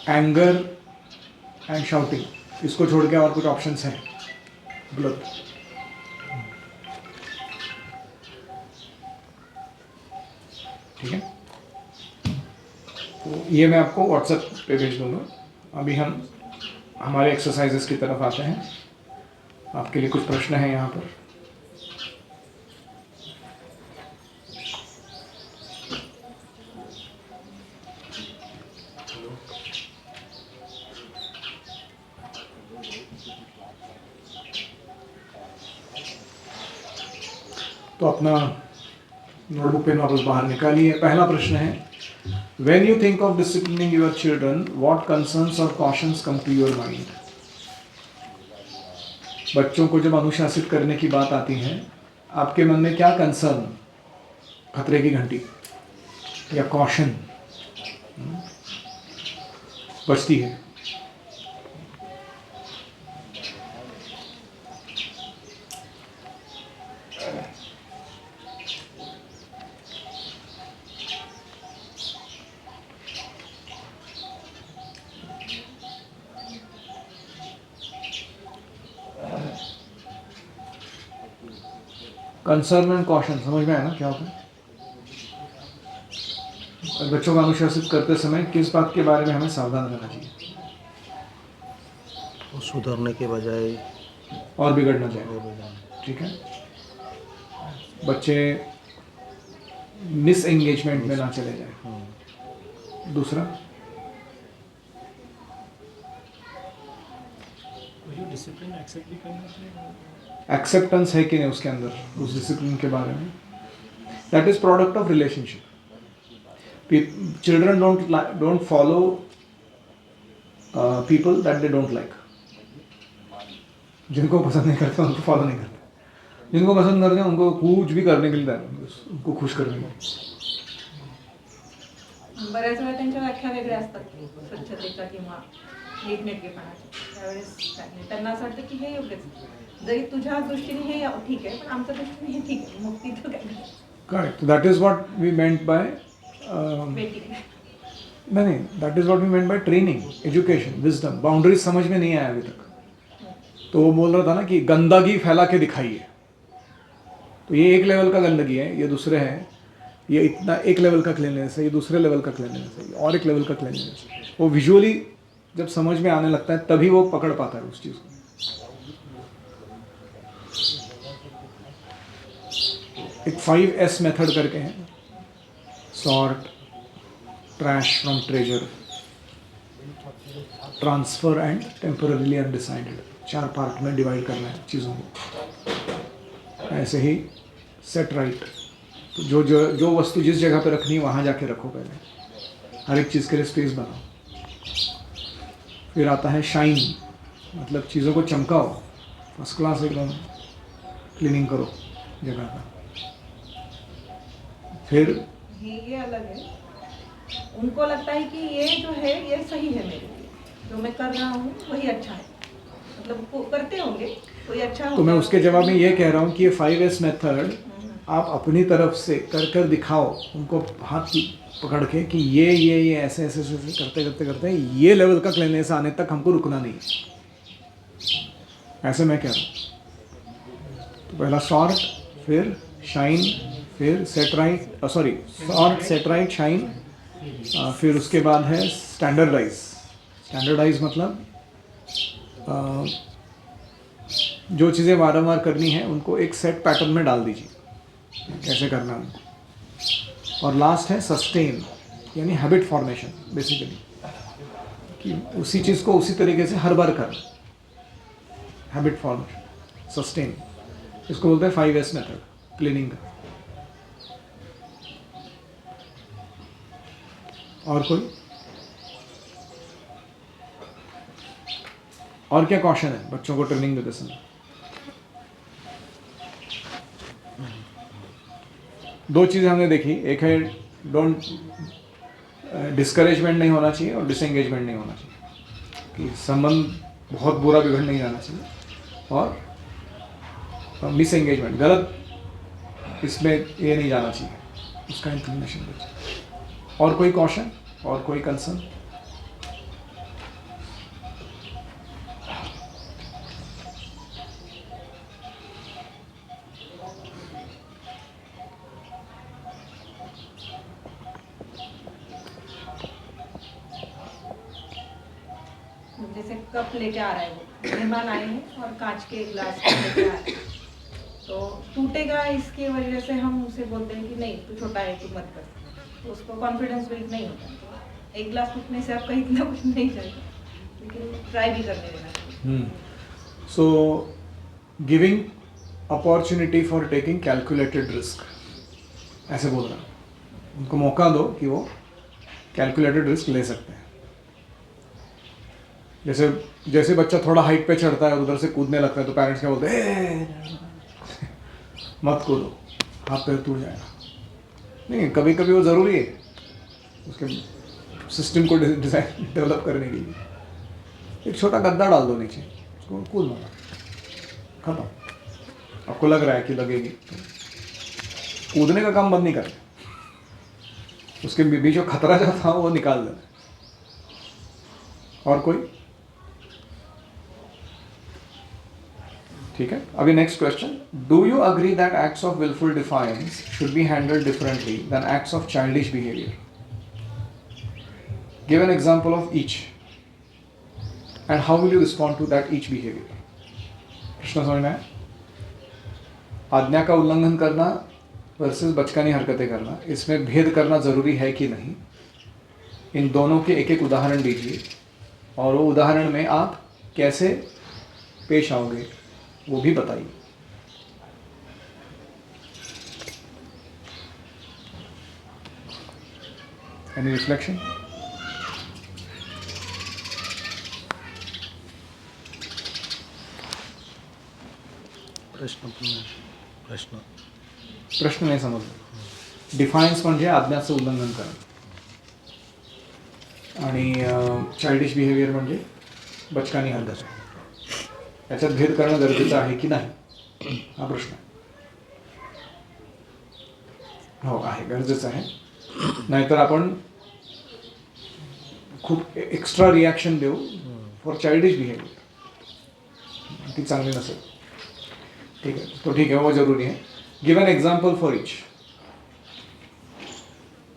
एंगर एंड शाउटिंग, इसको छोड़ के और कुछ ऑप्शंस हैं उपलब्ध? ठीक है, तो ये मैं आपको व्हाट्सएप पे भेज दूंगा। अभी हम हमारे एक्सरसाइजेस की तरफ आते हैं। आपके लिए कुछ प्रश्न हैं यहाँ पर। तो अपना नोटबुक पेन वापस बाहर निकालिए। पहला प्रश्न है, When you think of disciplining your children, what concerns or cautions come to your mind? बच्चों को जब अनुशासित करने की बात आती है, आपके मन में क्या कंसर्न, खतरे की घंटी या कॉशन बचती है। कंसर्न एंड कॉशन समझ में आया ना क्या होता है? और बच्चों को अनुशासित करते समय किस बात के बारे में हमें सावधान रहना चाहिए? वो सुधरने के बजाय और बिगड़ना चाहिए। और बिगाड़ने। ठीक है, बच्चे मिस एंगेजमेंट में ना चले जाए। दूसरा, डिसिप्लिन एक्सेप्ट भी करना चाहिए। एक्सेप्टेंस है कि नहीं उसके अंदर उस डिसिप्लिन के बारे में। That is product of relationship. Children don't follow people that they don't like. जिनको पसंद नहीं करते उनको फॉलो नहीं करते, जिनको पसंद करते हैं उनको कुछ भी करने के लिए तैयार हैं, उनको खुश करने के लिए। बऱ्याच वेळा त्यांच्या व्याख्या वेगळ्या असतात स्वच्छतेच्या किंवा नीटनेटकेपणाच्या, त्यावेळेस काय नाही, त्यांना असं वाटतं की हे योग्यच आहे. जरी तुझ्या दृष्टीने हे ठीक आहे पण आमच्या दृष्टीने हे ठीक आहे, मग तिथं काय नाही. Correct, that is what we meant by waiting. नहीं, that is what we meant by training, education, wisdom. Boundaries समझ में नहीं आया अभी तक। तो वो बोल रहा था ना कि गंदगी फैला के दिखाइए, तो ये एक लेवल का गंदगी है, ये दूसरे हैं, ये इतना एक लेवल का क्लीनलीनेस है, ये दूसरे लेवल का क्लीनलीनेस है, और एक लेवल का क्लीनलीनेस है। वो विजुअली जब समझ में आने लगता है तभी वो पकड़ पाता है उस चीज़ को। एक 5S मेथड करके है, sort, trash from treasure, transfer and temporarily undecided. 4 part में डिवाइड करना है चीज़ों को। ऐसे ही सेट राइट, तो जो वस्तु जिस जगह पे रखनी है वहाँ जाके रखो पहले, हर एक चीज़ के लिए स्पेस बनाओ। फिर आता है शाइन, मतलब चीज़ों को चमकाओ, फर्स्ट क्लास एकदम क्लीनिंग करो जगह का। फिर ये अलग है, उनको लगता है कि ये जो है ये सही है मेरे लिए, जो मैं कर रहा हूँ वही अच्छा है, मतलब वो करते होंगे कोई अच्छा तो मैं उसके जवाब में ये कह रहा हूँ कि ये 5S मेथड आप अपनी तरफ से कर दिखाओ उनको, हाथ की पकड़ के कि ये ऐसे ऐसे करते ये लेवल का क्लीननेस आने तक हमको रुकना नहीं है। ऐसे मैं कह रहा हूँ। तो पहला सॉर्ट, फिर शाइन, फिर set right, sort, set right, shine, फिर उसके बाद है स्टैंडर्डाइज। स्टैंडर्डाइज मतलब जो चीज़ें वारंवार करनी है उनको एक सेट पैटर्न में डाल दीजिए, कैसे करना है उनको। और लास्ट है सस्टेन, यानी हैबिट फॉर्मेशन, बेसिकली कि उसी चीज़ को उसी तरीके से हर बार कर, हैबिट फॉर्मेशन, सस्टेन। इसको बोलते हैं 5S मेथड क्लीनिंग का। और कोई और क्या क्वेश्चन है बच्चों को ट्रेनिंग देते समय? 2 चीज़ें हमने देखी, एक है डोंट डिस्करेजमेंट नहीं होना चाहिए और डिसएंगेजमेंट नहीं होना चाहिए, कि संबंध बहुत बुरा बिगड़ नहीं जाना चाहिए, और मिस एंगेजमेंट, गलत इसमें ये नहीं जाना चाहिए, उसका इंफॉर्मेशन दीजिए। और कोई क्वेश्चन और कोई कंसर्न? जैसे कप लेके आ रहा है, वो मेहमान आए हैं और कांच के गिलास लेके आ रहे हैं, तो टूटेगा इसकी वजह से हम उसे बोलते हैं कि नहीं तू छोटा है तू मत कर, तो उसको कॉन्फिडेंस बिल्ड नहीं होता। एक गिलास टूटने से आपका इतना कुछ नहीं चलता, लेकिन ट्राई भी करने देना चाहिए। So giving opportunity for taking calculated risk, ऐसे बोल रहा हूँ, उनको मौका दो कि वो कैलकुलेटेड रिस्क ले सकते हैं। जैसे बच्चा थोड़ा हाइट पे चढ़ता है और उधर से कूदने लगता है तो पेरेंट्स क्या बोलते हैं, मत कूदो, हाथ पैर टूट जाएगा। नहीं, कभी कभी वो ज़रूरी है उसके सिस्टम को डिज़ाइन डेवलप करने के लिए एक छोटा गद्दा डाल दो नीचे, उसको कूद मारो, खत्म। आपको लग रहा है कि लगेगी, तो कूदने का काम बंद नहीं करते, उसके बीच जो खतरा जो था वो निकाल देना। और कोई? ठीक है, अभी next question, do you agree that acts of wilful defiance should be handled differently than acts of childish behaviour? Give an example of each and how will you respond to that each behaviour? प्रश्न समझ में आया? आज्ञा का उल्लंघन करना versus बचकानी हरकतें करना, इसमें भेद करना जरूरी है कि नहीं? इन दोनों के एक एक उदाहरण दीजिए और वो उदाहरण में आप कैसे पेश आओगे वो भी बताइए। Any reflection? प्रश्न नाही समजलं. डिफायन्स म्हणजे आज्ञाचं उल्लंघन करणं आणि चाइल्डिश बिहेवियर म्हणजे बचकानी हरकत. याच्यात भेद करणं गरजेचं आहे की नाही हा प्रश्न आहे. हो आहे, गरजेचं आहे. नाहीतर आपण खूप एक्स्ट्रा रिॲक्शन देऊ फॉर चाइल्डिश बिहेवियर, ती चांगली नसेल. ठीक है, तो ठीक है, वो जरूरी है. Give an example for each.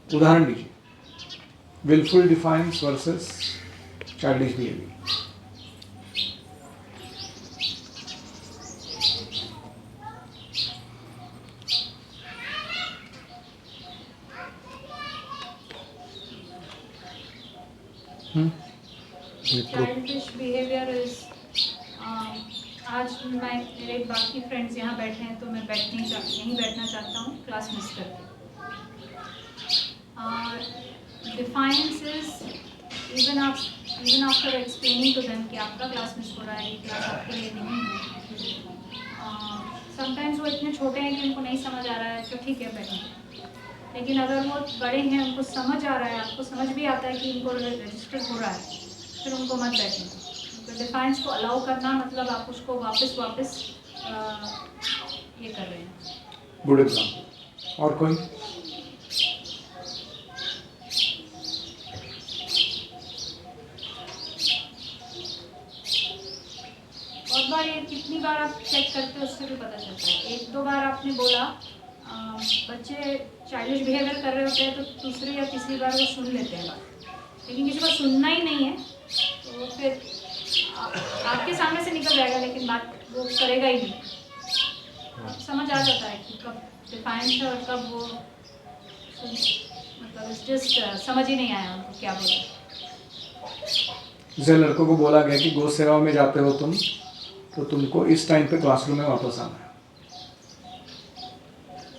उदाहरण दीजिए. Wilful defiance versus childish behaviour. Childish behaviour is आज मेरे बाकी फ्रेंड्स यहाँ बैठे हैं तो मैं नहीं बैठना चाहता हूँ, क्लास मिस करके. Defiance is even after explaining to them कि आपका क्लास मिस हो रहा है, ये क्लास आपके लिए नहीं है. समटाइम्स वो इतने छोटे हैं कि उनको नहीं समझ आ रहा है तो ठीक है बैठेंगे. लेकिन अगर वो बड़े हैं, उनको समझ आ रहा है, आपको समझ भी आता है कि इनको रजिस्टर हो रहा है, फिर उनको मत बैठेंगे. तो डिफाइंस को अलाउ करना मतलब आप उसको वापस ये कर रहे हैं. Good example. और कोई? बहुत बार ये कितनी बार आप चेक करते हो उससे भी पता चलता है. एक दो बार आपने बोला बच्चे चाइल्डिश बिहेवियर कर रहे होते हैं तो दूसरी या तीसरी बार वो सुन लेते हैं बात. लेकिन किसी को सुनना ही नहीं है तो फिर आपके सामने से निकल जाएगा लेकिन बात वो करेगा ही नहीं. समझ आ जाता है कि कब डिफाइंस है और कब वो मतलब जस्ट समझ ही नहीं आया उनको क्या बोला. जैसे लड़कों को बोला गया कि गो सेवाओं में जाते हो तुम, तो तुमको इस टाइम पे क्लासरूम में वापस आना है.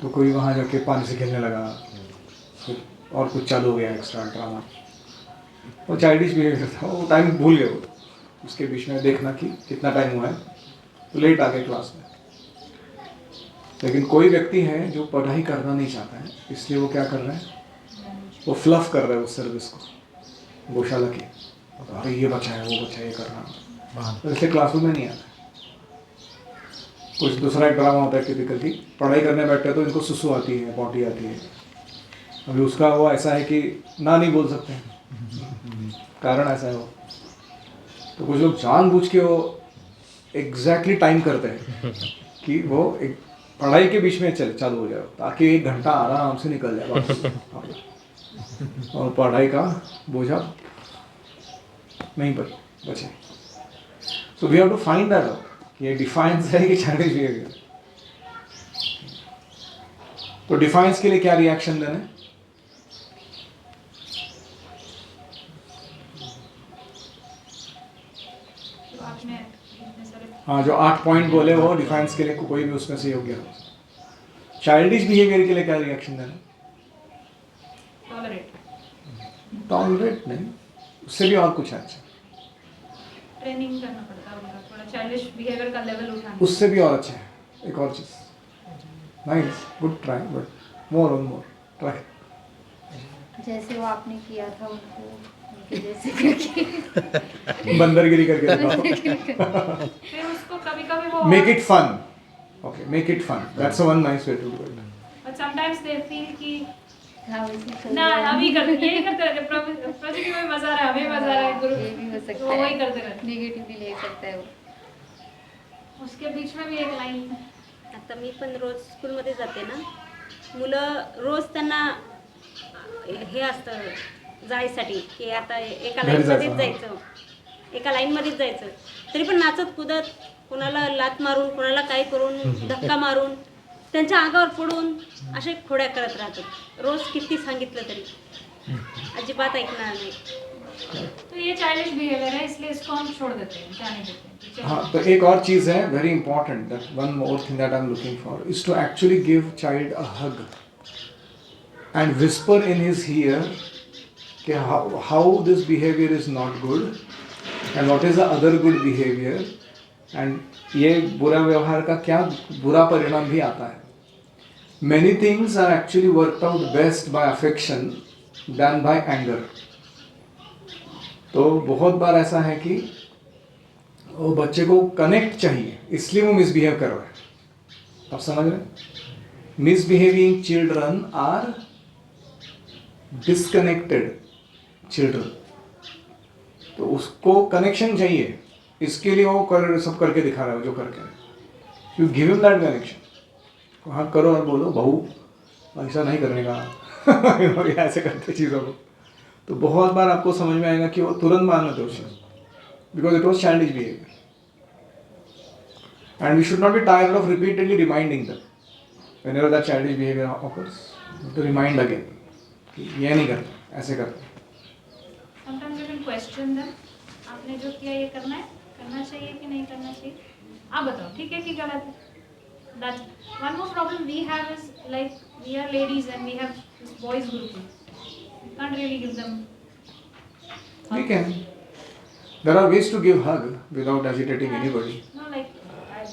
तो कोई वहाँ जाके पानी से खेलने लगा, फिर और कुछ चालू हो गया एक्स्ट्रा ड्रामा. वो चाइल्डिश बिहेवियर था, वो टाइम भूल गए. वो उसके बीच में देखना कि कितना टाइम हुआ है, तो लेट आ गए क्लास में. लेकिन कोई व्यक्ति है जो पढ़ाई करना नहीं चाहता है, इसलिए वो क्या कर रहा है, वो फ्लफ कर रहा है उस सर्विस को, गौशाला की. अरे ये बचा है, वो बचा है, ये करना, तो इसलिए क्लासरूम में नहीं आता. कुछ दूसरा एक ड्रामा होता है टिपिकली, पढ़ाई करने बैठते हैं तो इनको सुसु आती है, पॉटी आती है. अभी उसका वो ऐसा है कि ना नहीं बोल सकते हैं, कारण ऐसा है वो. तो कुछ लोग जानबूझ के वो एग्जैक्टली टाइम करते हैं कि वो एक पढ़ाई के बीच में चालू हो जाए ताकि 1 घंटा आराम से निकल जाए वापस और पढ़ाई का बोझा नहीं बचे. So we have to find that out कि ये डिफाइंस है कि चाइल्डिश बिहेवियर. तो डिफाइंस के लिए क्या रिएक्शन देना है? हाँ, जो 8 पॉइंट बोले वो डिफाइंस के लिए कोई भी उसमें से योग्य हो. चाइल्डिश बिहेवियर के लिए क्या रिएक्शन देना? टॉलरेट नहीं, उससे भी और कुछ है. अच्छा, ट्रेनिंग करना पड़ता है उनका, थोड़ा चाइल्डिश बिहेवियर का लेवल उठाना. उससे भी और अच्छा है एक और चीज़. Nice, good try, but more on more try. जैसे वो आपने किया था उनको उनके जैसे करके बंदरगिरी करके दिखाओ. फिर उसको कभी कभी वो Make it fun. Okay, make it fun. That's one nice way to do it. But sometimes they feel कि हाँ वैसे कर ना लिया। अभी करते यही करते रहते प्रोजेक्ट में मजा आ रहा है हमें मजा आ रहा है गुरु ये भी हो तो सकता वो वही है, करते रहते निगेटिवली ले सकता है वो. उसके बीच में भी एक लाइन आता मी पण रोज स्कूलमध्ये जाते ना, मुलं रोज त्यांना हे असतं जायसाठी की आता एका घरी लाईनमध्येच जायचं, जायचं, एका लाईनमध्येच जायचं, तरी पण नाचत कुदत कोणाला लात मारून कोणाला काय करून धक्का मारून त्यांच्या अंगावर पडून असे खोड्या करत राहतात. रोज किती सांगितलं तरी अजिबात ऐकणार नाही. तो ये चाइल्डिश बिहेवियर है इसलिए इसको हम छोड़ देते हैं जाने देते हैं चलो। हाँ, तो एक और चीज़ है very important, that one more thing that I am looking for is to actually give child a hug and whisper in his ear कि how this behaviour is not good and what is the other good behaviour, and ये बुरा व्यवहार का क्या बुरा परिणाम भी आता है. Many things are actually worked out best by affection than by anger. तो बहुत बार ऐसा है कि वो बच्चे को कनेक्ट चाहिए इसलिए वो मिसबिहेव कर रहा है. आप समझ रहे हैं? Misbehaving children are disconnected children. तो उसको कनेक्शन चाहिए, इसके लिए वो सब करके दिखा रहा है जो करके. You give him that connection. हाँ करो और बोलो बहू ऐसा नहीं करने का ऐसे करते चीज़ों को. तो बहुत बार आपको समझ में आएगा कि वो तुरंत मानना दोषी, because it was childish behaviour. And we should not be tired of repeatedly reminding them whenever that childish behaviour occurs, to remind again कि ये नहीं करते, ऐसे करते. Sometimes you can question them, आपने जो किया ये करना चाहिए कि नहीं करना चाहिए, आप बताओ ठीक है कि गलत है. That's one more problem we have is like we are ladies and we have this boys group. We can't really give them. We can. There are ways to give hug without agitating anybody. No, like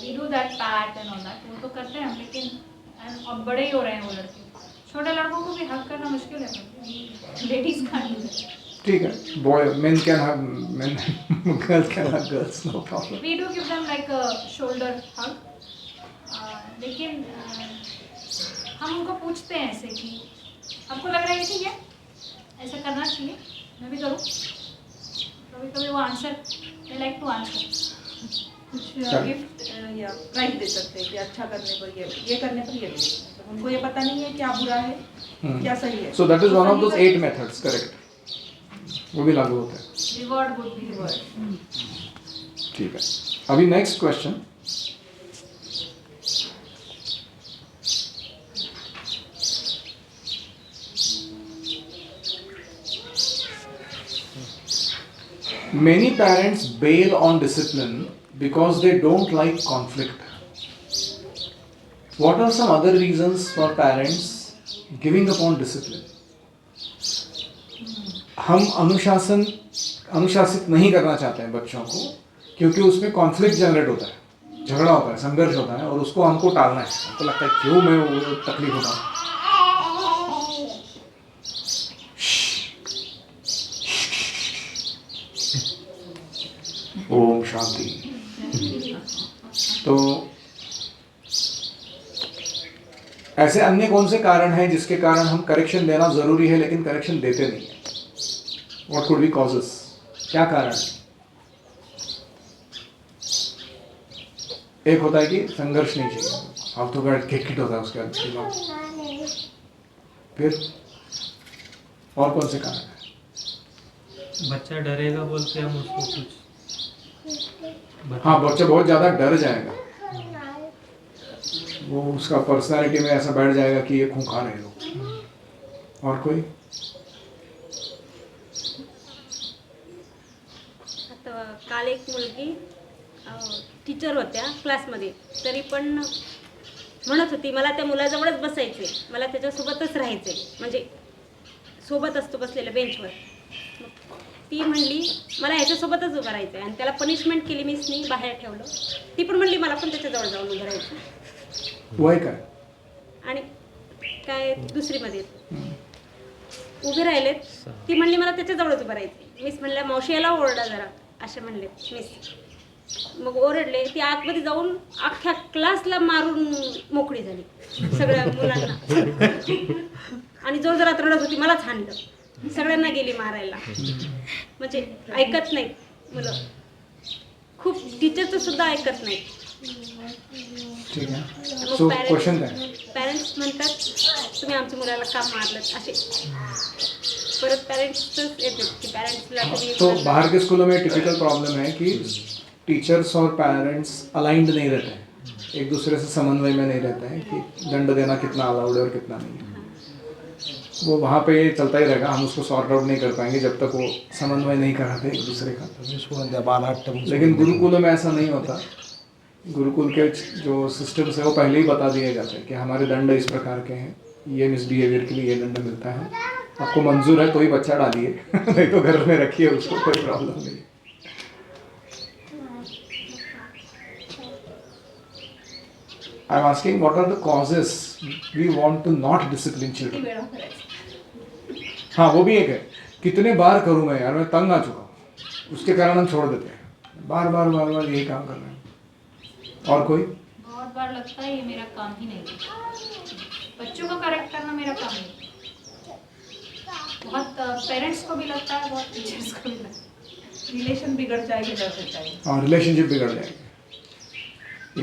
we do that pat and all that. वो तो करते हैं हम, लेकिन अब बड़े ही हो रहे हैं वो लड़के. छोटे लड़कों को भी हग करना मुश्किल है. Ladies can't do that. ठीक है, boy, men can hug men, girls can hug girls, no problem. We do give them like a shoulder hug. लेकिन हम उनको पूछते हैं ऐसे कि आपको लग रहा है ठीक है ऐसा करना चाहिए, मैं भी करूँ. कभी कभी वो आंसर दे लाइक टू आंसर. कुछ गिफ्ट या प्राइज दे सकते हैं कि अच्छा करने पर ये करने पर ये दे. तो उनको ये पता नहीं है क्या बुरा है क्या सही है. So that is तो one of सही those करने 8 methods, correct? वो भी लागू होता है. Reward good behaviour. ठीक है, अभी next question. Many parents bail on discipline because they don't like conflict. What are some other reasons for parents giving up on discipline? हम अनुशासित नहीं करना चाहते हैं बच्चों को क्योंकि उसमें कॉन्फ्लिक्ट जनरेट होता है, झगड़ा होता है, संघर्ष होता है, और उसको हमको टालना है. हमको लगता है क्यों मैं वो तकलीफ उठाऊं. ओम शांति. तो ऐसे अन्य कौन से कारण हैं जिसके कारण हम करेक्शन देना जरूरी है लेकिन करेक्शन देते नहीं है? What could be causes? क्या कारण है? एक होता है कि संघर्ष नहीं चाहिए, फालतू का खिटखिट होता है उसके दिमाग. फिर और कौन से कारण है? बच्चा डरेगा बोलते हम उसको कुछ हाँ, बच्चा बहुत ज़्यादा डर जाएगा, वो उसका पर्सनालिटी में ऐसा बैठ जाएगा कि ये खूंखार है लोग. और कोई? आता काल एक मुलगी टीचर होत्या क्लासमध्ये, तरी पण म्हणत होती मला त्या मुलाजवळच बसायचे, मला त्याच्यासोबतच राहायचे, म्हणजे सोबत असतो बसलेल्या बेंचवर. ती म्हणली मला ह्याच्यासोबतच उभं राहायचं आहे, आणि त्याला पनिशमेंट केली मिसनी, बाहेर ठेवलं. ती पण म्हणली मला पण त्याच्याजवळ जाऊन उभं राहायचं. वय काय? आणि काय दुसरीमध्ये उभे राहिलेत. ती म्हणली मला त्याच्याजवळच उभं राहायचं. मिस म्हणल्या मावशी याला ओरडा जरा असे म्हणले मिस. मग ओरडले. ती आतमध्ये जाऊन अख्ख्या क्लासला मारून मोकळी झाली सगळ्या मुलांना. आणि जो जरा रडत होती मलाच हाणलं. सगळ्यांना गेली मारायला. म्हणजे ऐकत नाहीत मुलं. खूप टीचरचं सुद्धा ऐकत नाही. ठीक आहे. सो क्वेश्चन काय? पॅरेंट्स म्हणतात तुम्ही आमच्या मुलाला का मारलं असे. परत पॅरेंट्सच येतात की पॅरेंट्सला तो बाहर के स्कूलों में टिपिकल प्रॉब्लम है कि टीचर्स और पेरेंट्स अलाइंड नहीं रहते हैं, एक दूसरे से समन्वय में नहीं रहते हैं कि दंड देना कितना अलाउड है और कितना नहीं है. वो वहाँ पे चलता ही रहेगा. हम उसको सॉर्ट आउट नहीं कर पाएंगे जब तक वो समन्वय नहीं कराते एक दूसरे का. लेकिन गुरुकुलों में ऐसा नहीं होता. गुरुकुल के जो सिस्टम्स है वो पहले ही बता दिए जाते हैं कि हमारे दंड इस प्रकार के हैं, ये मिसबिहेवियर के लिए ये दंड मिलता है. आपको मंजूर है तो ही बच्चा डालिए, नहीं तो घर में रखिए उसको, कोई प्रॉब्लम नहीं. I am asking what are the causes we want to not discipline children. हाँ वो भी एक है. कितने बार करूँ मैं यार, मैं तंग आ चुका हूँ. उसके कारण हम छोड़ देते हैं. बार बार बार बार यही काम कर रहे हैं. और कोई? बहुत बार लगता है ये मेरा काम ही नहीं है. बच्चों को करेक्ट करना मेरा काम नहीं. बहुत पेरेंट्स को भी लगता है, बहुत टीचर्स को भी लगता है. रिलेशन बिगड़ जाएगी डर से चाहिए. हाँ रिलेशनशिप बिगड़ जाएगी.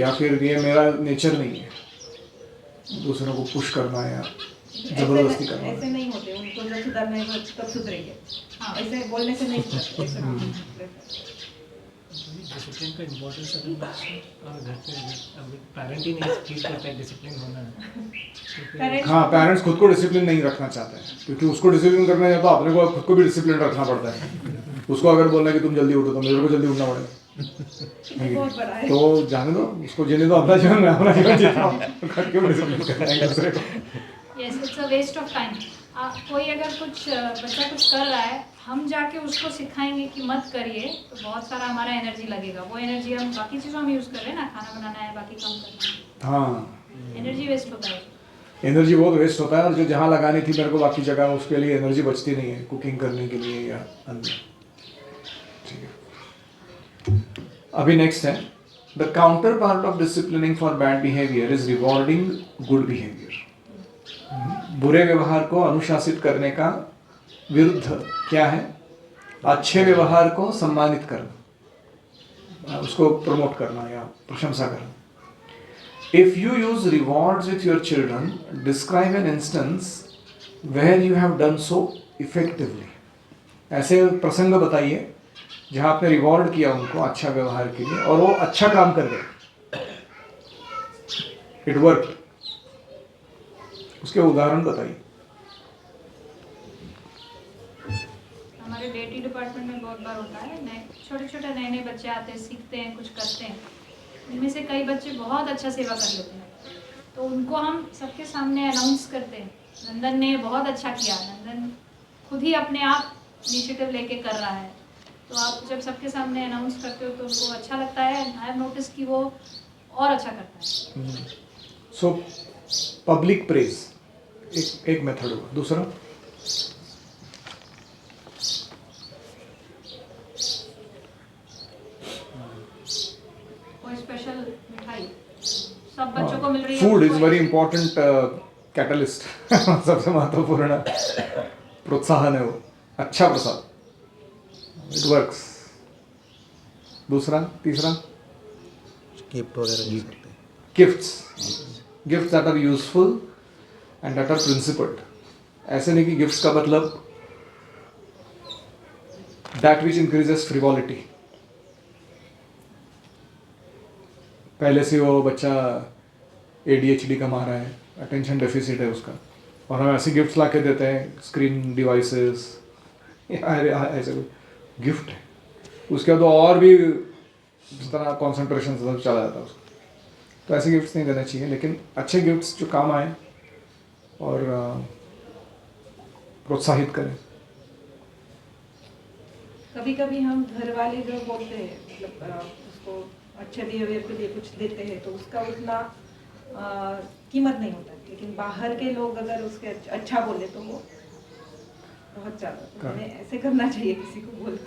या फिर ये मेरा नेचर नहीं है दूसरों को पुश करना या जबरदस्ती करना. ऐसे नहीं होते. उनको जब सुधरना है तब सुधरेंगे. हाँ ऐसे बोलने से नहीं सुधरते. डिसिप्लिन का इम्पोर्टेंस अगर घर पे अभी पेरेंट ही नहीं फील करता है डिसिप्लिन होना है. हाँ पेरेंट्स खुद को डिसिप्लिन नहीं रखना चाहते हैं, क्योंकि उसको डिसिप्लिन करना है तो अपने को खुद को भी डिसिप्लिन रखना पड़ता है. उसको अगर बोलना है कि तुम जल्दी उठो तो मेरे को जल्दी उठना पड़ेगा. तो जाने दो उसको, जीने दो अपना जीवन, मैं अपना जीवन जीता हूँ. खुद क्यों डिसिप्लिन करना है दूसरे को? Yes, it's a waste of time. कोई अगर कुछ बच्चा कुछ कर रहा है, हम जाके उसको सिखाएंगे कि मत करिए, तो बहुत सारा हमारा एनर्जी लगेगा. वो एनर्जी हम बाकी चीज़ों में यूज़ कर रहे हैं ना, खाना बनाना है, बाकी काम करना है. हाँ एनर्जी वेस्ट होता है. एनर्जी बहुत वेस्ट होता है. और जो जहाँ लगानी थी मेरे को बाकी जगह, उसके लिए एनर्जी बचती नहीं है कुकिंग करने के लिए या अन्य. ठीक है. अभी नेक्स्ट है, the counter part of disciplining for bad behaviour is rewarding good behaviour. बुरे व्यवहार को अनुशासित करने का विरुद्ध क्या है? अच्छे व्यवहार को सम्मानित करना, उसको प्रमोट करना या प्रशंसा करना. If you use rewards with your children, describe an instance where you have done so effectively. ऐसे प्रसंग बताइए जहां आपने रिवॉर्ड किया उनको अच्छा व्यवहार के लिए और वो अच्छा काम कर गए, इट वर्क. उसके उदाहरण बताइए. हमारे डेटी डिपार्टमेंट में बहुत बार होता है, छोटे छोटे नए नए बच्चे आते हैं, सीखते हैं, कुछ करते हैं. इनमें से कई बच्चे बहुत अच्छा सेवा कर लेते हैं, तो उनको हम सबके सामने अनाउंस करते हैं, नंदन ने बहुत अच्छा किया, नंदन खुद ही अपने आप इनिशिएटिव लेके कर रहा है. तो आप जब सबके सामने अनाउंस करते हो तो उनको अच्छा लगता है. आई हैव नोटिस कि वो और अच्छा करता है. सो पब्लिक प्रेज एक मेथड हुआ. दूसरा कोई स्पेशल मिठाई सब बच्चों को मिल रही है. Food is very important catalyst. सबसे महत्वपूर्ण प्रोत्साहन है वो. अच्छा प्रसाद, इट वर्क्स. दूसरा तीसरा गिफ्ट वगैरह. Gifts that are useful and that are principled. ऐसे नहीं कि गिफ्ट्स का मतलब दैट विच इंक्रीजेस फ्रिवॉलिटी. पहले से वो बच्चा ADHD कमा रहा है, अटेंशन डेफिसिट है उसका, और हम ऐसे गिफ्ट्स ला के देते हैं, स्क्रीन डिवाइसेस या ऐसे कोई गिफ्ट है, उसके बाद तो और भी इस तरह कॉन्सेंट्रेशन सब चला जाता है उसका. तो ऐसे गिफ्ट्स नहीं देना चाहिए, लेकिन अच्छे गिफ्ट्स जो काम आए और प्रोत्साहित करें. कभी कभी हम घर वाले जो बोलते हैं, मतलब उसको अच्छे बिहेवियर के लिए कुछ देते हैं तो उसका उतना कीमत नहीं होता. लेकिन बाहर के लोग अगर उसके अच्छा बोले तो वो बहुत ज़्यादा, तो Correct. हमें ऐसे करना चाहिए किसी को बोल के।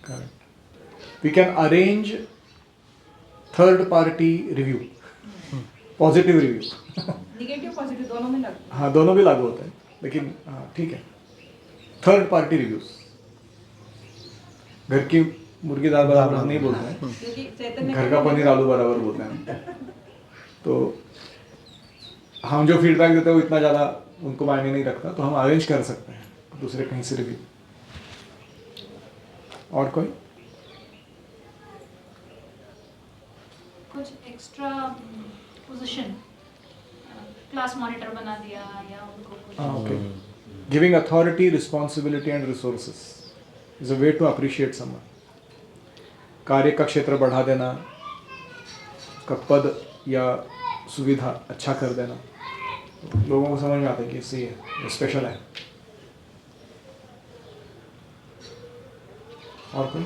Correct. We can arrange third party review, positive review. Negative positive दोनों में लगता हाँ दोनों भी लागू होते हैं, लेकिन हाँ ठीक है, थर्ड पार्टी रिव्यूज। घर की मुर्गी दाल बराबर नहीं बोलते हैं, है, क्योंकि चैतन्य घर का पनीर आलू बराबर बोलते हैं। तो हम जो फीडबैक देते हैं वो इतना ज़्यादा उनको मायने नहीं रखता, तो हम अरेंज कर सकते हैं दूसरे कहीं से रिव्यू। और कोई कुछ एक्स्ट्रा पोजीशन क्लास मॉनिटर बना दिया या उनको कुछ okay, giving authority, responsibility and resources is a way to appreciate someone. कार्य का क्षेत्र बढ़ा देना, उसका पद या सुविधा अच्छा कर देना, लोगों को समझ में आता है कि इससे ये स्पेशल है। और कोई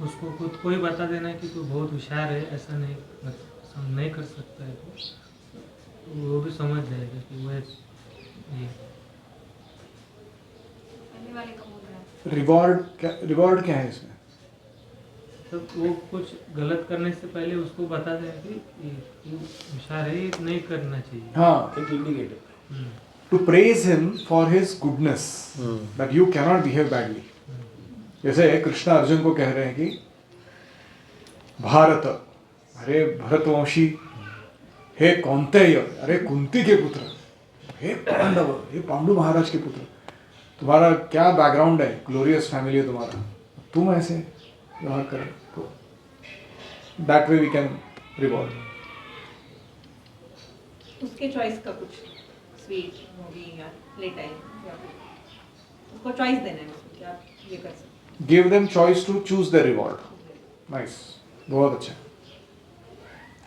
उसको खुद को ही बता देना कि तू बहुत होशियार है, ऐसा नहीं नहीं कर सकता है, तो वो भी समझ जाएगा कि वो ये पहले वाले का बोल रहा है। रिवॉर्ड क्या है इसमें? तो वो कुछ गलत करने से पहले उसको बता दें कि ये होशियार है, ये नहीं करना चाहिए। हाँ, एक indicator to praise him for his goodness, that you cannot behave badly. जैसे कृष्ण अर्जुन को कह रहे हैं कि भारत, अरे भरतवंशी, हे कौंतेय, अरे कुंती के पुत्र, हे पांडव, हे पांडु महाराज के पुत्र, तुम्हारा क्या बैकग्राउंड है, ग्लोरियस फैमिली है तुम्हारा, तुम ऐसे व्यवहार करें, तो that way we can reward. उसके चॉइस का कुछ स्वीट मूवी या प्ले टाइम या उसको चॉइस देना है उसको कि आप ये कर सकते give them choice to choose the reward. Nice, बहुत अच्छा।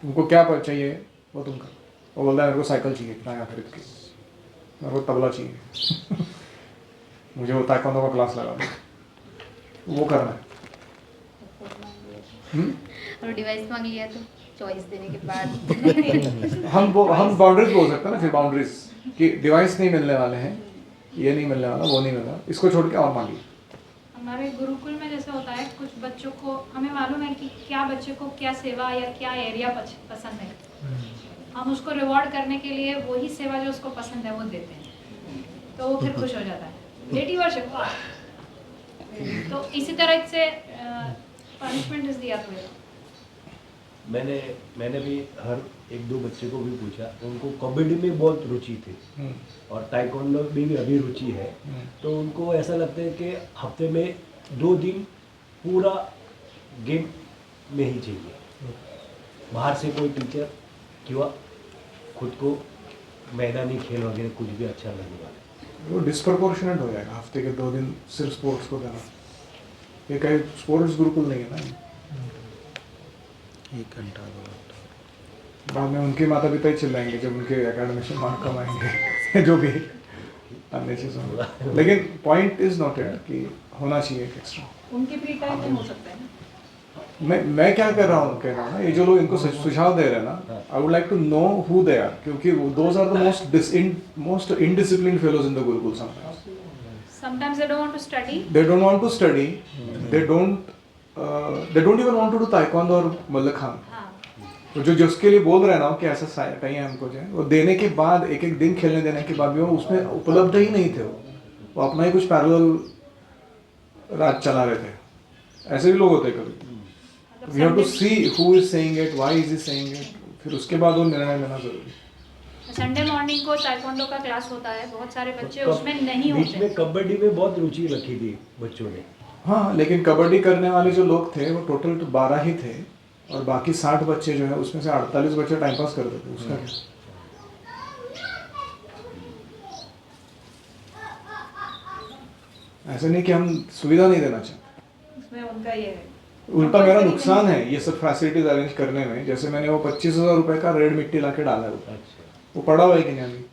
उनको क्या चाहिए वो तुम करो। वो बोलता है मेरे को साइकिल चाहिए, नया खरीद के, मेरे को तबला चाहिए मुझे वो ताइक्वांडो का क्लास लगा दो, वो करना है। और डिवाइस मांग लिया तो चॉइस देने के बाद हम बाउंड्रीज बोल सकते हैं ना, फिर बाउंड्रीज कि डिवाइस नहीं मिलने वाले हैं, ये नहीं मिलने वाला, वो नहीं मिलने, इसको छोड़ के और मांगिए। हमारे गुरुकुल में जैसे होता है, कुछ बच्चों को हमें मालूम है कि क्या बच्चे को क्या सेवा या क्या एरिया पसंद है, हम उसको रिवॉर्ड करने के लिए वही सेवा जो उसको पसंद है वो देते हैं, तो वो फिर खुश हो जाता है, बेटी वर्ष तो इसी तरह से पनिशमेंट दिया हुआ। मैंने भी हर एक दो बच्चे को भी पूछा, उनको कबड्डी में बहुत रुचि थी और ताइक्वांडो में भी अभी रुचि है, तो उनको ऐसा लगता है कि हफ्ते में 2 दिन पूरा गेम में ही चाहिए, बाहर से कोई टीचर किंवा खुद को मैदानी खेल वगैरह कुछ भी अच्छा लगने वाला है। वो डिस्प्रपोर्शनेट हो जाएगा, हफ्ते के 2 दिन सिर्फ स्पोर्ट्स को देना। ये कहीं स्पोर्ट्स गुरुकुल नहीं है ना, 1 घंटा 2 घंटा। बाद में उनके माता पिता ही चिल्लाएंगे जब उनके एकेडमी से मार्क कम आएंगे जो भी अन्य चीज़ होगा। लेकिन पॉइंट इज नॉट इट कि होना चाहिए एक एक्स्ट्रा। उनके फ्री टाइम में हो सकता है ना। मैं क्या कर रहा हूँ कह रहा हूँ ना, ये जो लोग इनको सुझाव दे रहे हैं ना, I would like to know who they are, क्योंकि those are the most indisciplined fellows in the gurukul sometimes. Sometimes they don't want to study. They don't want to study. They don't even want to do taekwondo और मल्लखांब। हाँ, तो जो जिसके लिए बोल रहे हैं ना कि ऐसा कहीं हमको जो है, वो देने के बाद एक एक दिन खेलने देने के बाद भी वो उसमें उपलब्ध ही नहीं थे, वो अपना ही कुछ पैरेलल राज चला रहे थे। ऐसे भी लोग होते हैं कभी। We have to see who is saying it, why is he saying it, फिर उसके बाद वो निर्णय लेना जरूरी। संडे मॉर्निंग को ताइक्वांडो का क्लास होता है, बहुत सारे बच्चे कब- उसमें नहीं बीच होते। में कबड्डी में बहुत रुचि रखी थी बच्चों ने। हाँ, लेकिन कबड्डी करने वाले जो लोग थे वो टोटल तो 12 ही थे, और बाकी 60 बच्चे जो है उसमें से 48 बच्चे टाइम पास करते थे। उसका क्या? ऐसा नहीं कि हम सुविधा नहीं देना चाहते, उसमें उनका ये है उल्टा मेरा नुकसान है ये सब फैसिलिटीज अरेंज करने में। जैसे मैंने वो 25,000 रुपए का रेड मिट्टी ला के डाला है ऊपर, वो पड़ा हुआ है कि नहीं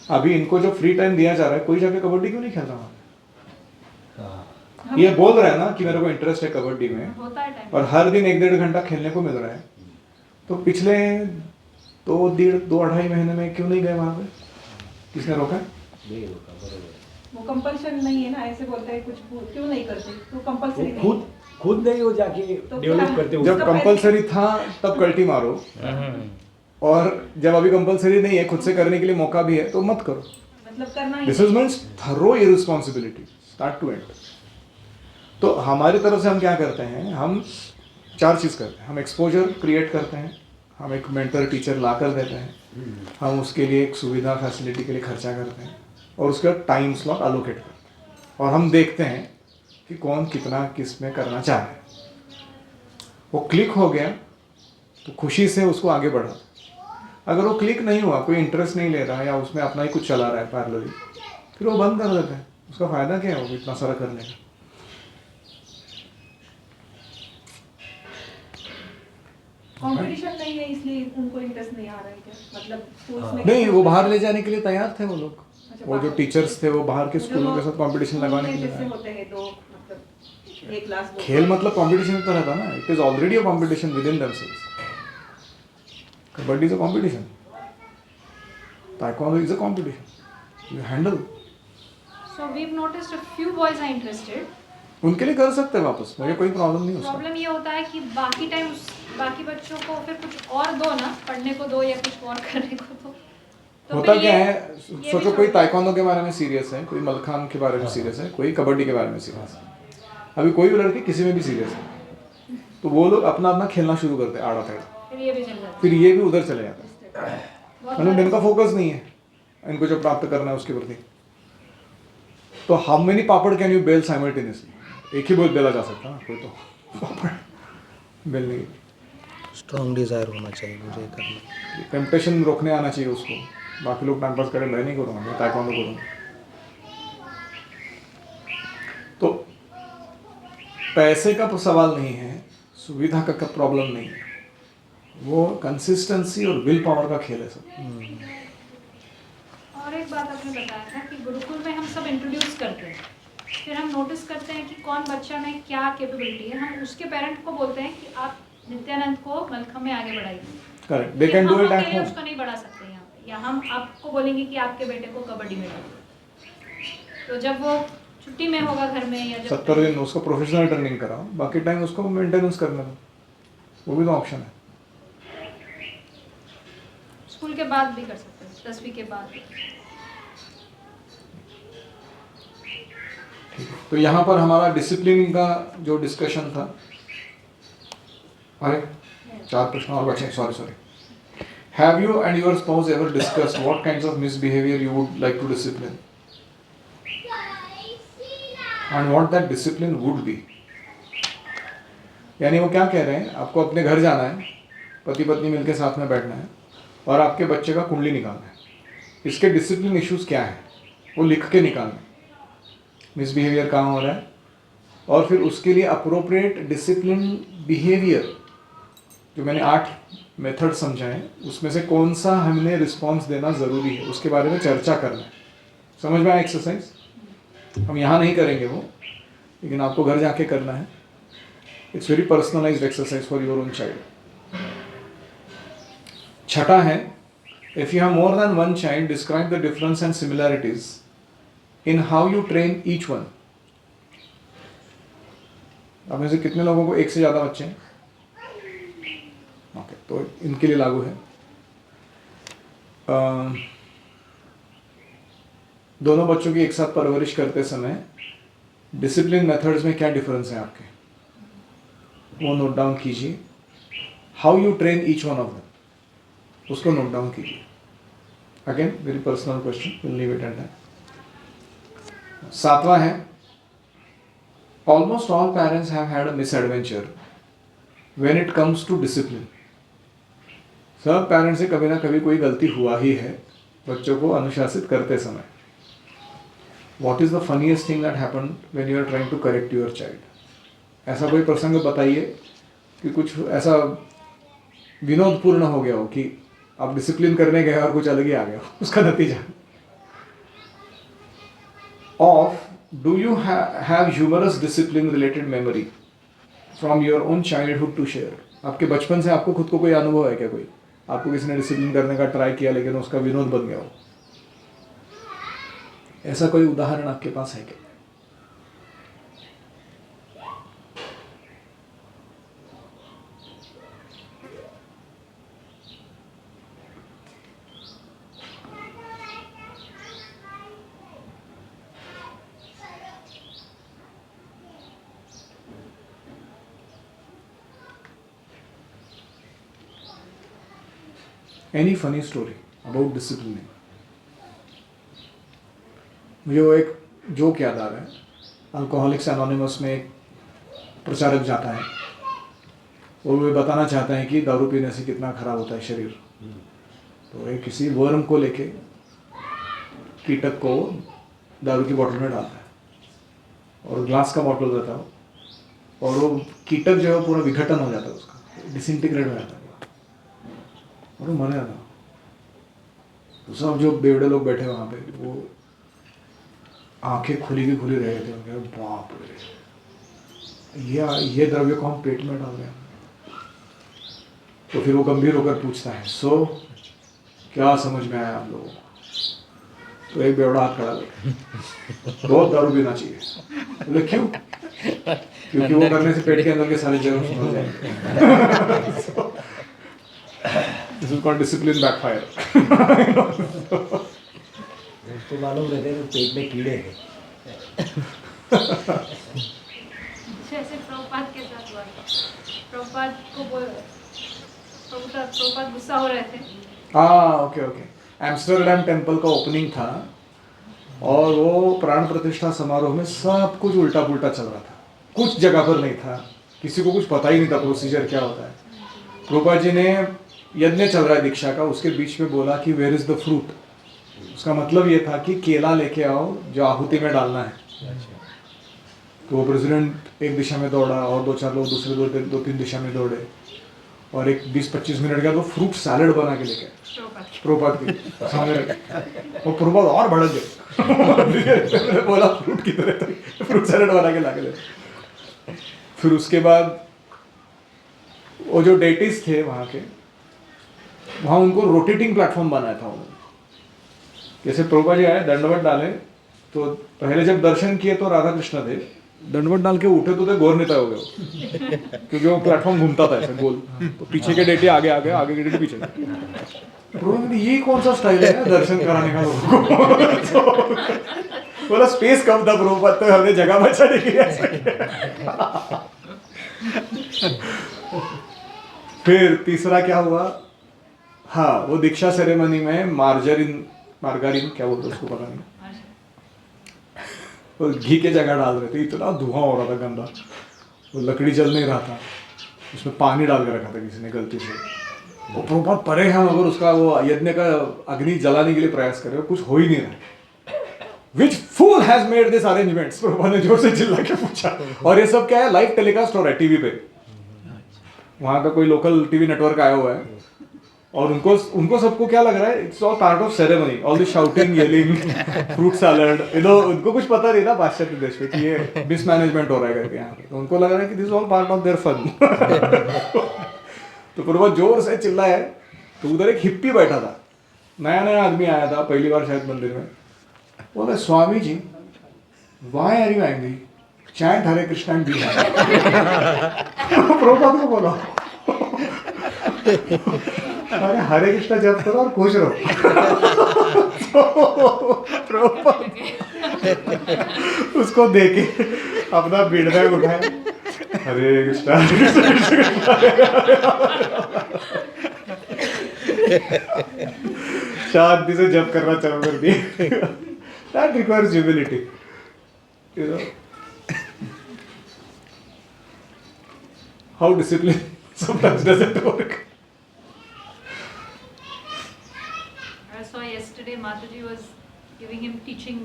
अभी इनको जो फ्री टाइम दिया जा रहा है, कोई जाके कबड्डी क्यों नहीं खेल रहा? ये बोल रहा है ना कि मेरे को इंटरेस्ट है कबड्डी में, होता है टाइम। और हर दिन 1-1.5 घंटा खेलने को मिल रहा है, तो पिछले 2-2.5 महीने में क्यों नहीं गए वहां पे? किसने रोका है? नहीं होता, बरोबर है। वो कंपल्शन नहीं है ना, ऐसे बोलते हैं कुछ क्यों नहीं करते, तो कंपल्सरी वो नहीं खुद नहीं हो जाके तो डेवलप क्या? करते हो जब कंपलसरी था तब कल्टी मारो, और जब अभी कंपलसरी नहीं है, खुद से करने के लिए मौका भी है, तो मत करो। मतलब करना ही this is means thorough irresponsibility start to end. तो हमारी तरफ से हम क्या करते हैं, हम 4 चीज़ करते हैं। हम एक्सपोजर क्रिएट करते हैं, हम एक मेंटर टीचर ला कर देते हैं, हम उसके लिए एक सुविधा फैसिलिटी के लिए खर्चा करते हैं, और उसके बाद टाइम स्लॉट अलोकेट करते हैं, और हम देखते हैं कि कौन कितना किस में करना चाह रहा है। वो क्लिक हो गया तो खुशी से उसको आगे बढ़ा। अगर वो क्लिक नहीं हुआ, कोई इंटरेस्ट नहीं ले रहा है, या उसमें अपना ही कुछ चला रहा है पैरेलली, फिर वो बंद कर देता है। उसका फ़ायदा क्या है वो इतना सारा करने का? कंपटीशन नहीं है इसलिए उनको इंटरेस्ट नहीं आ रहा है क्या? मतलब schools में नहीं, वो बाहर ले जाने के लिए तैयार थे वो लोग। अच्छा, वो जो बाहर। टीचर्स थे वो बाहर के स्कूलों के साथ कंपटीशन स्कूल लगाने में के लिए जैसे आए। होते हैं 2 मतलब एक क्लास खेल मतलब कंपटीशन तो रहता ना, it is already a competition with in themselves. Kabaddi is a competition, taekwondo is a competition, you handle. So we've noticed a few boys are interested. उनके लिए कर सकते हैं वापस, मुझे कोई प्रॉब्लम नहीं उसका। प्रॉब्लम ये होता है कि बाकी टाइम बाकी बच्चों को फिर कुछ और दो ना, पढ़ने को दो या कुछ और करने को दो। तो होता फिर क्या है, ये सोचो भी कोई छोड़- ताइक्वांडो के बारे में सीरियस है, कोई मलखान के बारे में सीरियस है, कोई कबड्डी के बारे में सीरियस है, अभी कोई भी लड़के किसी में भी सीरियस है, तो वो लोग अपना अपना खेलना शुरू करते हैं आड़ा तेड़ा, फिर ये भी चल जाता फिर ये भी उधर चले जाते हैं। है। बहुत मतलब बार- इनका फोकस नहीं है इनको जो प्राप्त करना है उसके प्रति। तो how many papad can you बेल साइमल्टेनियसली? एक ही बोल बेला जा सकता है, कोई तो पापड़ बेल नहीं। स्ट्रॉन्ग डिज़ायर होना चाहिए मुझे ये करना। टेम्पटेशन रोकने आना चाहिए उसको। बाकी लोग टाइम पास करें, मैं नहीं करूँगा, मैं ताइक्वांडो करूँगा। तो पैसे का तो सवाल नहीं है, सुविधा का प्रॉब्लम नहीं है, वो कंसिस्टेंसी और विल पावर का खेल है सब। और एक बात आपने बताया था कि गुरुकुल में हम सब इंट्रोड्यूस करते हैं, फिर हम नोटिस करते हैं कि कौन बच्चा में क्या कैपेबिलिटी है, हम उसके पेरेंट को बोलते हैं कि आप नित्यानंद को मलखम में आगे बढ़ाइए। Correct, they can do it at अकेले होम। उसको नहीं बढ़ा सकते यहाँ पे, या हम आपको बोलेंगे कि आपके बेटे को कबड्डी में डालो, तो जब वो छुट्टी में होगा घर में या जब 70 दिन उसको प्रोफेशनल ट्रेनिंग कराओ, बाकी टाइम उसको मेंटेनेंस करने दो, वो भी तो ऑप्शन है। स्कूल के बाद भी कर सकते हैं, 10वीं के बाद भी। तो यहाँ पर हमारा डिसिप्लिन का जो डिस्कशन था, अरे 4 प्रश्न और बचे, sorry. Have you and your spouse ever discussed what kinds of misbehavior you would like to discipline and what that discipline would be? यानी वो क्या कह रहे हैं, आपको अपने घर जाना है, पति पत्नी मिलकर साथ में बैठना है और आपके बच्चे का कुंडली निकालना है, इसके डिसिप्लिन इश्यूज क्या है वो लिख के निकालना है, मिसबिहेवियर कहाँ हो रहा है, और फिर उसके लिए अप्रोप्रिएट डिसिप्लिन बिहेवियर जो मैंने 8 मेथड समझाए, उसमें से कौन सा हमने रिस्पॉन्स देना ज़रूरी है उसके बारे में चर्चा करना है। समझ में आया एक्सरसाइज? हम यहाँ नहीं करेंगे वो, लेकिन आपको घर जाके करना है। It's very personalised exercise for your own child. छठा है, if you have more than one child, describe the difference and similarities in how you train each one. अब में से कितने लोगों को एक से ज़्यादा बच्चे हैं? ओके, तो इनके लिए लागू है। दोनों बच्चों की एक साथ परवरिश करते समय डिसिप्लिन मेथड्स में क्या डिफरेंस है आपके, वो नोट डाउन कीजिए। How you train each one of them, उसको नोट डाउन कीजिए। Again very personal question, will leave it at that. 7वां है, almost all parents have had a misadventure when it comes to discipline. सब parents से कभी ना कभी कोई गलती हुआ ही है बच्चों को अनुशासित करते समय। What is the funniest thing that happened when you are trying to correct your child? ऐसा कोई प्रसंग बताइए कि कुछ ऐसा विनोदपूर्ण हो गया हो कि आप डिसिप्लिन करने गए और कुछ अलग ही आ गया हो, उसका नतीजा। Of, do you have humorous discipline related memory from your own childhood to share? आपके बचपन से आपको खुद को कोई अनुभव है क्या, कोई आपको किसी ने डिसिप्लिन करने का ट्राई किया लेकिन उसका विनोद बन गया हो? ऐसा कोई उदाहरण आपके पास है क्या? Any funny story about disciplining? मुझे वो एक जोक याद आ रहा है. अल्कोहलिक्स एनोनिमस में एक प्रचारक जाता है और वो बताना चाहता है कि दारू पीने से कितना खराब होता है शरीर. तो एक किसी वर्म को लेके कीटक को दारू की बोतल में डालता है और ग्लास का बोतल रहता है और वो कीटक जो है पूरा विघटन हो जाता है, उसका डिसइंटीग्रेट हो जाता है और वो मर जाता. तो सब जो बेवड़े लोग बैठे वहाँ पे वो आंखें खुली की खुली रहे थे. उनके बाप रे, ये द्रव्य को हम पेट में डाल रहे हैं. तो फिर वो गंभीर होकर पूछता है, सो क्या समझ में आया आप लोगों को? तो एक बेवड़ा हाथ खड़ा करके, बहुत दारू पीना चाहिए. बोले क्यों? क्योंकि वो करने से पेट के अंदर के सारे जर्म्स मर जाएंगे. This is called discipline backfire. उसको मालूम रहते हैं पेट में कीड़े हैं. जैसे प्रभुपाद के साथ हुआ था. प्रभुपाद गुस्सा हो रहे थे. ओके. एम्स्टर्डम टेम्पल का ओपनिंग था और वो प्राण प्रतिष्ठा समारोह में सब कुछ उल्टा पुल्टा चल रहा था. कुछ जगह पर नहीं था, किसी को कुछ पता ही नहीं था प्रोसीजर क्या होता है. प्रभुपाद जी ने यज्ञ चल रहा है दीक्षा का, उसके बीच में बोला कि वेयर इज द फ्रूट. उसका मतलब ये था कि केला लेके आओ जो आहुति में डालना है. तो वो प्रेसिडेंट एक दिशा में दौड़ा और दो चार लोग दूसरे दो तीन दिशा में दौड़े और एक 20-25 मिनट का तो फ्रूट सैलेड बना के लेके प्रभुपाद के सामने रखे. और प्रभुपाद और भड़क गए. बोला फ्रूट की तरह फ्रूट सैलेड बना के लाके ले. फिर उसके बाद वो जो डेटिस थे वहाँ के, वहाँ उनको रोटेटिंग प्लेटफॉर्म बनाया था उन्होंने. जैसे प्रभुपाद जी आए, दंडवत डाले, तो पहले जब दर्शन किए तो राधा कृष्ण थे, दंडवत डाल के उठे तो थे गौरनेता हो गए क्योंकि वो प्लेटफॉर्म घूमता था ऐसे गोल. तो पीछे के डेटी आगे के डेटी पीछे. प्रभुपाद ने ये कौन सा स्टाइल है दर्शन कराने का लोगों को? बोला स्पेस कम था प्रभुपाद, तो हमने जगह बचाने के लिए. फिर तीसरा क्या हुआ? हाँ, वो दीक्षा सेरेमनी में मार्गारीन क्या बोलते उसको पता नहीं, वो घी के जगह डाल रहे थे. इतना धुआं हो रहा था गंदा, वो लकड़ी जल नहीं रहा था, उसमें पानी डाल के रखा था किसी ने गलती से. वो प्रभुपाद परे हैं मगर उसका वो यज्ञ का अग्नि जलाने के लिए प्रयास कर रहे हो, कुछ हो ही नहीं रहा. Which fool has made this arrangements? Prabhupada ने जोर से चिल्ला के पूछा. और ये सब क्या है? लाइव टेलीकास्ट हो रहा है टीवी पे. वहाँ का कोई लोकल टीवी नेटवर्क आया हुआ है और उनको सबको क्या लग रहा है? It's all part of ceremony, all the shouting, yelling, fruit salad. उनको कुछ पता नहीं था पाश्चात्य देश में कि ये मिसमैनेजमेंट हो रहा है करके यहाँ पे. तो उनको लग रहा है कि this is all part of their fun. तो प्रभुपाद जोर से चिल्लाया. तो उधर एक हिप्पी बैठा था, नया आदमी आया था, पहली बार शायद मंदिर में. बोले Swami ji, why are you angry? Chant Hare Krishna and be happy. Prabhupada को बोला, अरे हरे कृष्णा जप करो और खुश रहो. प्रभुपाद उसको देखे अपना बीड़ बैग उठाया, हरे कृष्णा शांति से जप करना चालू कर दिए. That requires humility, you know. How discipline sometimes doesn't work. I saw yesterday Mataji was giving him teaching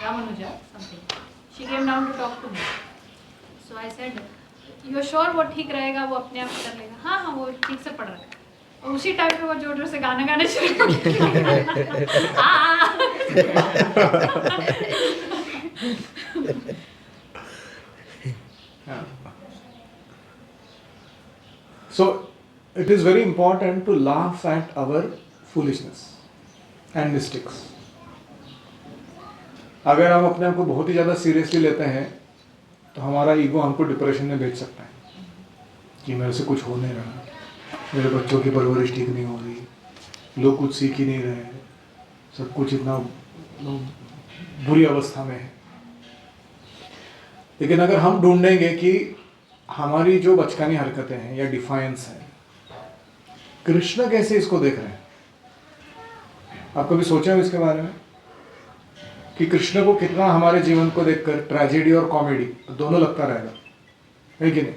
Ramanuja something. She came down to talk to me. So I said, "You are sure वो ठीक रहेगा? वो अपने आप कर लेगा?" हाँ वो ठीक से पढ़ रहा है. और उसी टाइम पे वो जोर जोर से गाना गाने शुरू हो गया. So it is very important to laugh at our foolishness and mistakes. अगर हम अपने आप को बहुत ही ज़्यादा सीरियसली लेते हैं तो हमारा ईगो हमको डिप्रेशन में भेज सकता है कि मेरे से कुछ हो नहीं रहा, मेरे बच्चों की परवरिश ठीक नहीं हो रही, लोग कुछ सीख ही नहीं रहे, सब कुछ इतना बुरी अवस्था में है। लेकिन अगर हम ढूंढेंगे कि हमारी जो बचकानी हरकतें हैं या डिफाइंस है, कृष्ण कैसे इसको देख रहे हैं, आप कभी सोचा है इसके बारे में कि कृष्ण को कितना हमारे जीवन को देखकर ट्रेजेडी और कॉमेडी दोनों लगता रहेगा, है कि नहीं?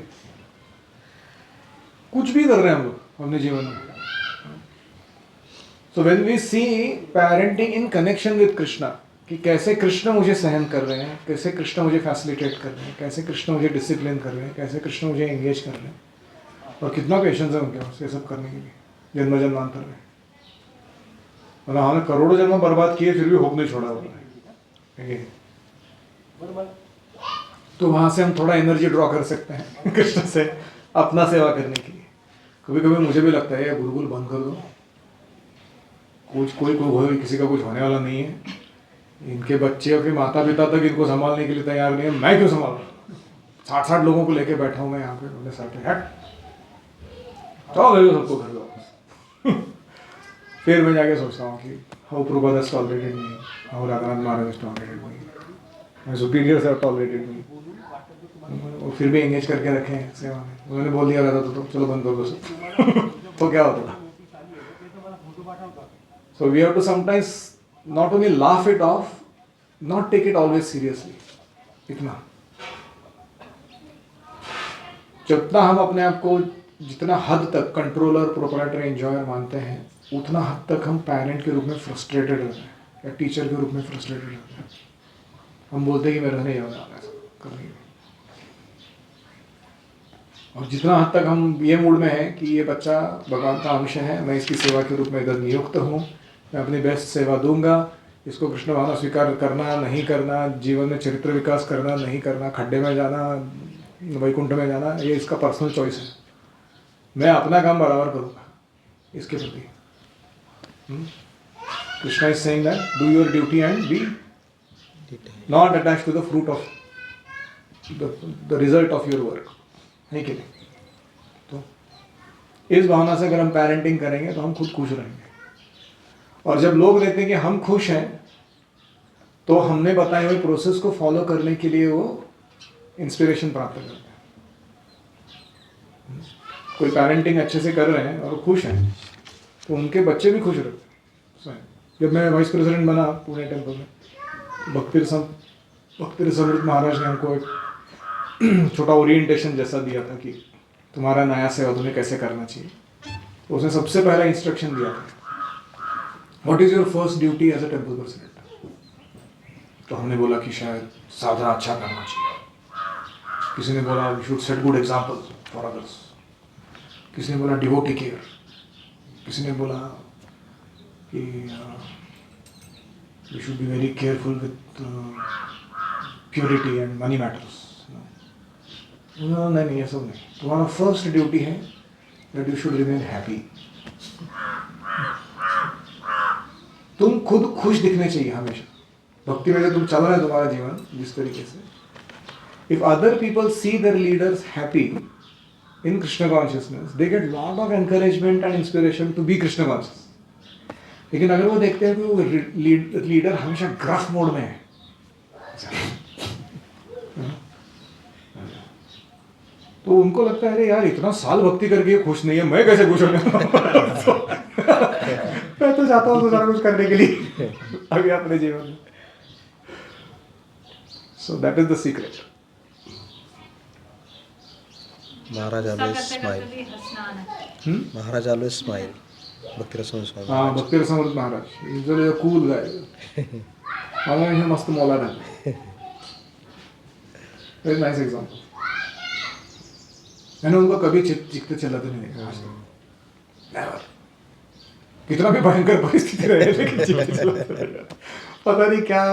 कुछ भी कर रहे हैं हम लोग अपने जीवन में। So when we see parenting in connection with Krishna, कि कैसे कृष्ण मुझे सहन कर रहे हैं, कैसे कृष्ण मुझे फैसिलिटेट कर रहे हैं, कैसे कृष्ण मुझे डिसिप्लिन कर रहे हैं, कैसे कृष्ण मुझे एंगेज कर रहे हैं, और कितना पेशेंस है उनके पास ये सब करने के लिए जन्म जन्मांतर में। मतलब हमने करोड़ों जन्म बर्बाद किए फिर भी होप नहीं छोड़ा हुआ है। तो वहां से हम थोड़ा एनर्जी ड्रॉ कर सकते हैं कृष्ण से अपना सेवा करने के लिए। कभी कभी मुझे भी लगता है यार गुरुकुल बंद कर दो, कोई किसी का कुछ होने वाला नहीं है, इनके बच्चे और के माता पिता तक इनको संभालने के लिए तैयार नहीं है, मैं क्यों संभाल रहा हूँ? 60 लोगों को लेके बैठा हूँ मैं यहाँ पे अपने साथ, हट चलो ले लो सबको घर लो। फिर मैं जाके सोचता हूँ कि how Prabhupada has tolerated me, how Radhanath Maharaj has tolerated me, my superiors have tolerated me, और फिर भी एंगेज करके रखे हैं सेवा में। उन्होंने बोल दिया रहता तो चलो बंद कर दो सब तो क्या होता? So we have to sometimes not only laugh it off, not take it always seriously. इतना जितना हम अपने आप को जितना हद तक कंट्रोलर, प्रोपराइटर, एंजॉयर मानते हैं, उतना हद तक हम पेरेंट के रूप में फ्रस्ट्रेटेड रहते हैं या टीचर के रूप में फ्रस्ट्रेटेड रहते हैं। हम बोलते हैं कि मेरे नहीं होगा ऐसा करने के। और जितना हद तक हम ये मूड में हैं कि ये बच्चा भगवान का अंश है, मैं इसकी सेवा के रूप में इधर नियुक्त हूँ, मैं अपनी बेस्ट सेवा दूंगा, इसको कृष्ण भावना स्वीकार करना नहीं करना, जीवन में चरित्र विकास करना नहीं करना, खड्डे में जाना, वैकुंठ में जाना, ये इसका पर्सनल चॉइस है, मैं अपना काम बराबर करूँगा इसके प्रति। Krishna is saying that do your duty and be not attach to the fruit of the result of your work, है कि नहीं? तो इस भावना से अगर हम पेरेंटिंग करेंगे तो हम खुद खुश रहेंगे। और जब लोग देखते हैं कि हम खुश हैं तो हमने बताए हुए प्रोसेस को फॉलो करने के लिए वो इंस्पिरेशन प्राप्त करते हैं। कोई पेरेंटिंग अच्छे से कर रहे हैं और खुश हैं तो उनके बच्चे भी खुश रहते हैं। जब मैं वाइस प्रेसिडेंट बना पुणे टेम्पल में, भक्ति रसामृत महाराज ने हमको एक छोटा ओरिएंटेशन जैसा दिया था कि तुम्हारा नया सेवा तुम्हें कैसे करना चाहिए। तो उसने सबसे पहला इंस्ट्रक्शन दिया था, what is your first duty as a temple president. तो हमने बोला कि शायद साधना अच्छा करना चाहिए, किसी ने बोला we should set good example for others, किसी ने बोला डिवोटी केयर, किसी ने बोला कि we should be very careful with purity and money matters. नहीं, ये सब नहीं, तुम्हारा फर्स्ट ड्यूटी है that you should remain happy. तुम खुद खुश दिखने चाहिए हमेशा। भक्ति में जब तुम चल रहे हो तुम्हारा जीवन जिस तरीके से, if other people see their leaders happy in Krishna consciousness, they get lot of encouragement and inspiration to be Krishna conscious. लेकिन अगर वो देखते हैं कि वो लीडर हमेशा ग्रफ मोड में है, तो उनको लगता है अरे यार इतना साल भक्ति करके ये खुश नहीं है, मैं कैसे खुश होगा। मैं तो चाहता हूँ तो सारा कुछ करने के लिए आगे अपने जीवन में। सो that is the secret. Maharaj always smile, Maharaj always smile. भक्ति रसम स्वामी, हाँ, भक्ति रसामृत महाराज इज अ कूल गाय। हमें मस्त मौलाना है, वेरी नाइस एग्जांपल। मैंने उनको कभी चिखते चलाते नहीं देखा, नेवर। कितना भी भयंकर परिस्थिति रहे लेकिन चिखते चलाते नहीं। पता नहीं क्या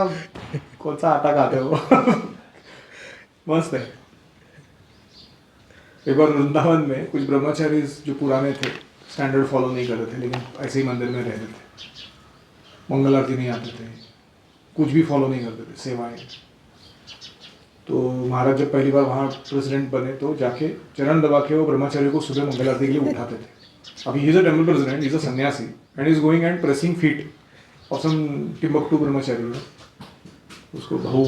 कौन सा आटा खाते हो। मस्त है। एक बार वृंदावन में कुछ ब्रह्मचारी जो पुराने थे, स्टैंडर्ड फॉलो नहीं कर रहे थे, लेकिन ऐसे ही मंदिर में रहते थे, मंगल आरती नहीं आते थे, कुछ भी फॉलो नहीं करते थे, सेवाएं। तो महाराज जब पहली बार वहाँ प्रेसिडेंट बने तो जाके चरण दबा के वो ब्रह्मचारी को सुबह मंगल आरती के लिए उठाते थे। अभी he is a temple president, is a sannyasi and is going and pressing feet of some Timbuktu brahmachari. उसको बहु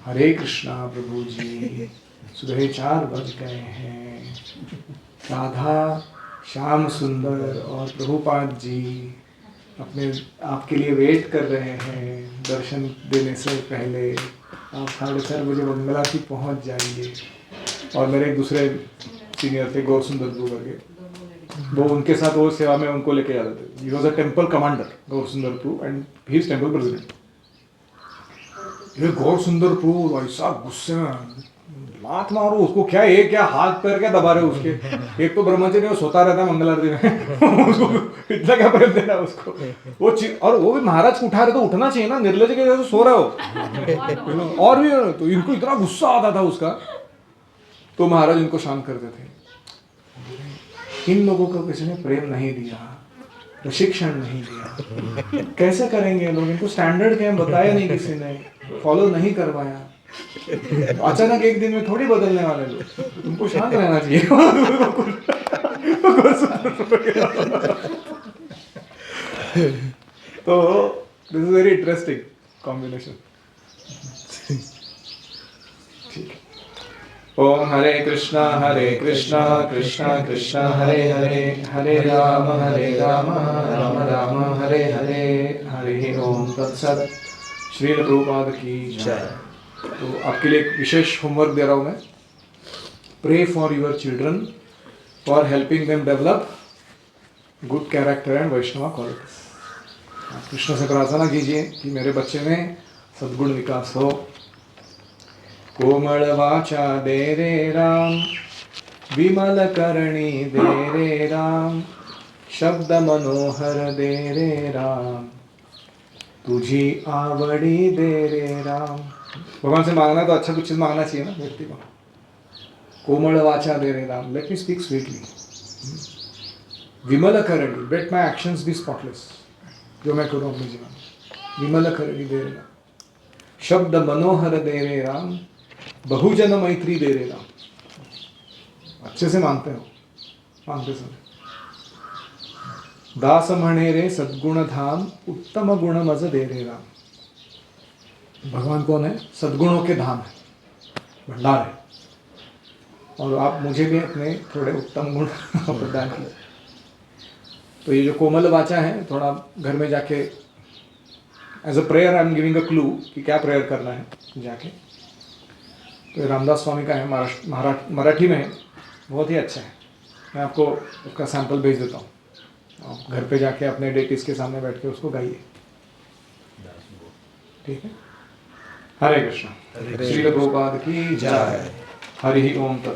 हरे कृष्णा प्रभु जी, सुबह 4 बज गए हैं, राधा श्याम सुंदर और प्रभुपाद जी अपने आपके लिए वेट कर रहे हैं, दर्शन देने से पहले आप 4:30 बजे मंगल आरती पहुँच जाइए। और मेरे एक दूसरे सीनियर थे गौर सुंदर प्रभु करके, वो उनके साथ वो सेवा में उनको लेके जाते थे। He was a temple commander Gaur Sundar Prabhu and he is temple president. ये गौर सुंदर प्रभु ऐसा गुस्से में, लात मारो उसको, क्या ये क्या हाथ पैर क्या दबा रहे हो उसके, एक तो ब्रह्मचर्य सोता रहता है मंगल आरती में उसको इतना क्या प्रेम देना उसको। वो और वो भी महाराज को उठा रहे तो उठना चाहिए ना, निर्लज के जैसे सो रहे हो। और भी तो इनको इतना गुस्सा आता था उसका, तो महाराज इनको शांत करते थे। इन लोगों को किसी ने प्रेम नहीं दिया, प्रशिक्षण नहीं दिया, कैसे करेंगे लोग? इनको स्टैंडर्ड क्या बताया नहीं, किसी ने फॉलो नहीं करवाया। तो अचानक एक दिन में थोड़ी बदलने वाले लोग, तुमको शांत रहना चाहिए। तो this is very interesting combination. ठीक है। ओम हरे कृष्णा कृष्णा कृष्णा हरे हरे, हरे राम राम राम हरे हरे, हरे ओम तत्सत। श्री प्रभुपाद की जय। तो आपके लिए एक विशेष होमवर्क दे रहा हूँ मैं। Pray for your children for helping them develop good character and Vaishnava qualities. आप कृष्ण से प्रार्थना कीजिए कि मेरे बच्चे में सद्गुण विकास हो। कोमल वाचा दे रे राम, विमल करणी दे रे राम, शब्द मनोहर दे रे राम, तुझी आवड़ी दे रे राम। भगवान से मांगना तो अच्छा कुछ चीज मांगना चाहिए ना व्यक्ति को। कोमल वाचा दे रे Ram, let me speak sweetly. विमल करणी, let my actions be spotless, जो मैं करूँ अपने जीवन में। विमल करणी दे रे राम, शब्द मनोहर दे रे राम, बहुजन मैत्री दे रे राम। अच्छे से मांगते हो, मांगते समय। दास म्हणे रे सद्गुण धाम, उत्तम गुण मज दे रे राम। भगवान कौन है? सद्गुणों के धाम है, भंडार है। और आप मुझे भी अपने थोड़े उत्तम गुण प्रदान कीजिए। तो ये जो कोमल वाचा है, थोड़ा घर में जाके as a prayer I am giving a clue कि क्या प्रेयर करना है जाके। तो रामदास स्वामी का है, मराठी में है, बहुत ही अच्छा है। मैं आपको उसका सैंपल भेज देता हूँ, आप घर पे जाके अपने डेटिस के सामने बैठ के उसको गाइए, ठीक है। हरे कृष्ण। श्री प्रभुपाद की जय। हरि ओम तत्सत।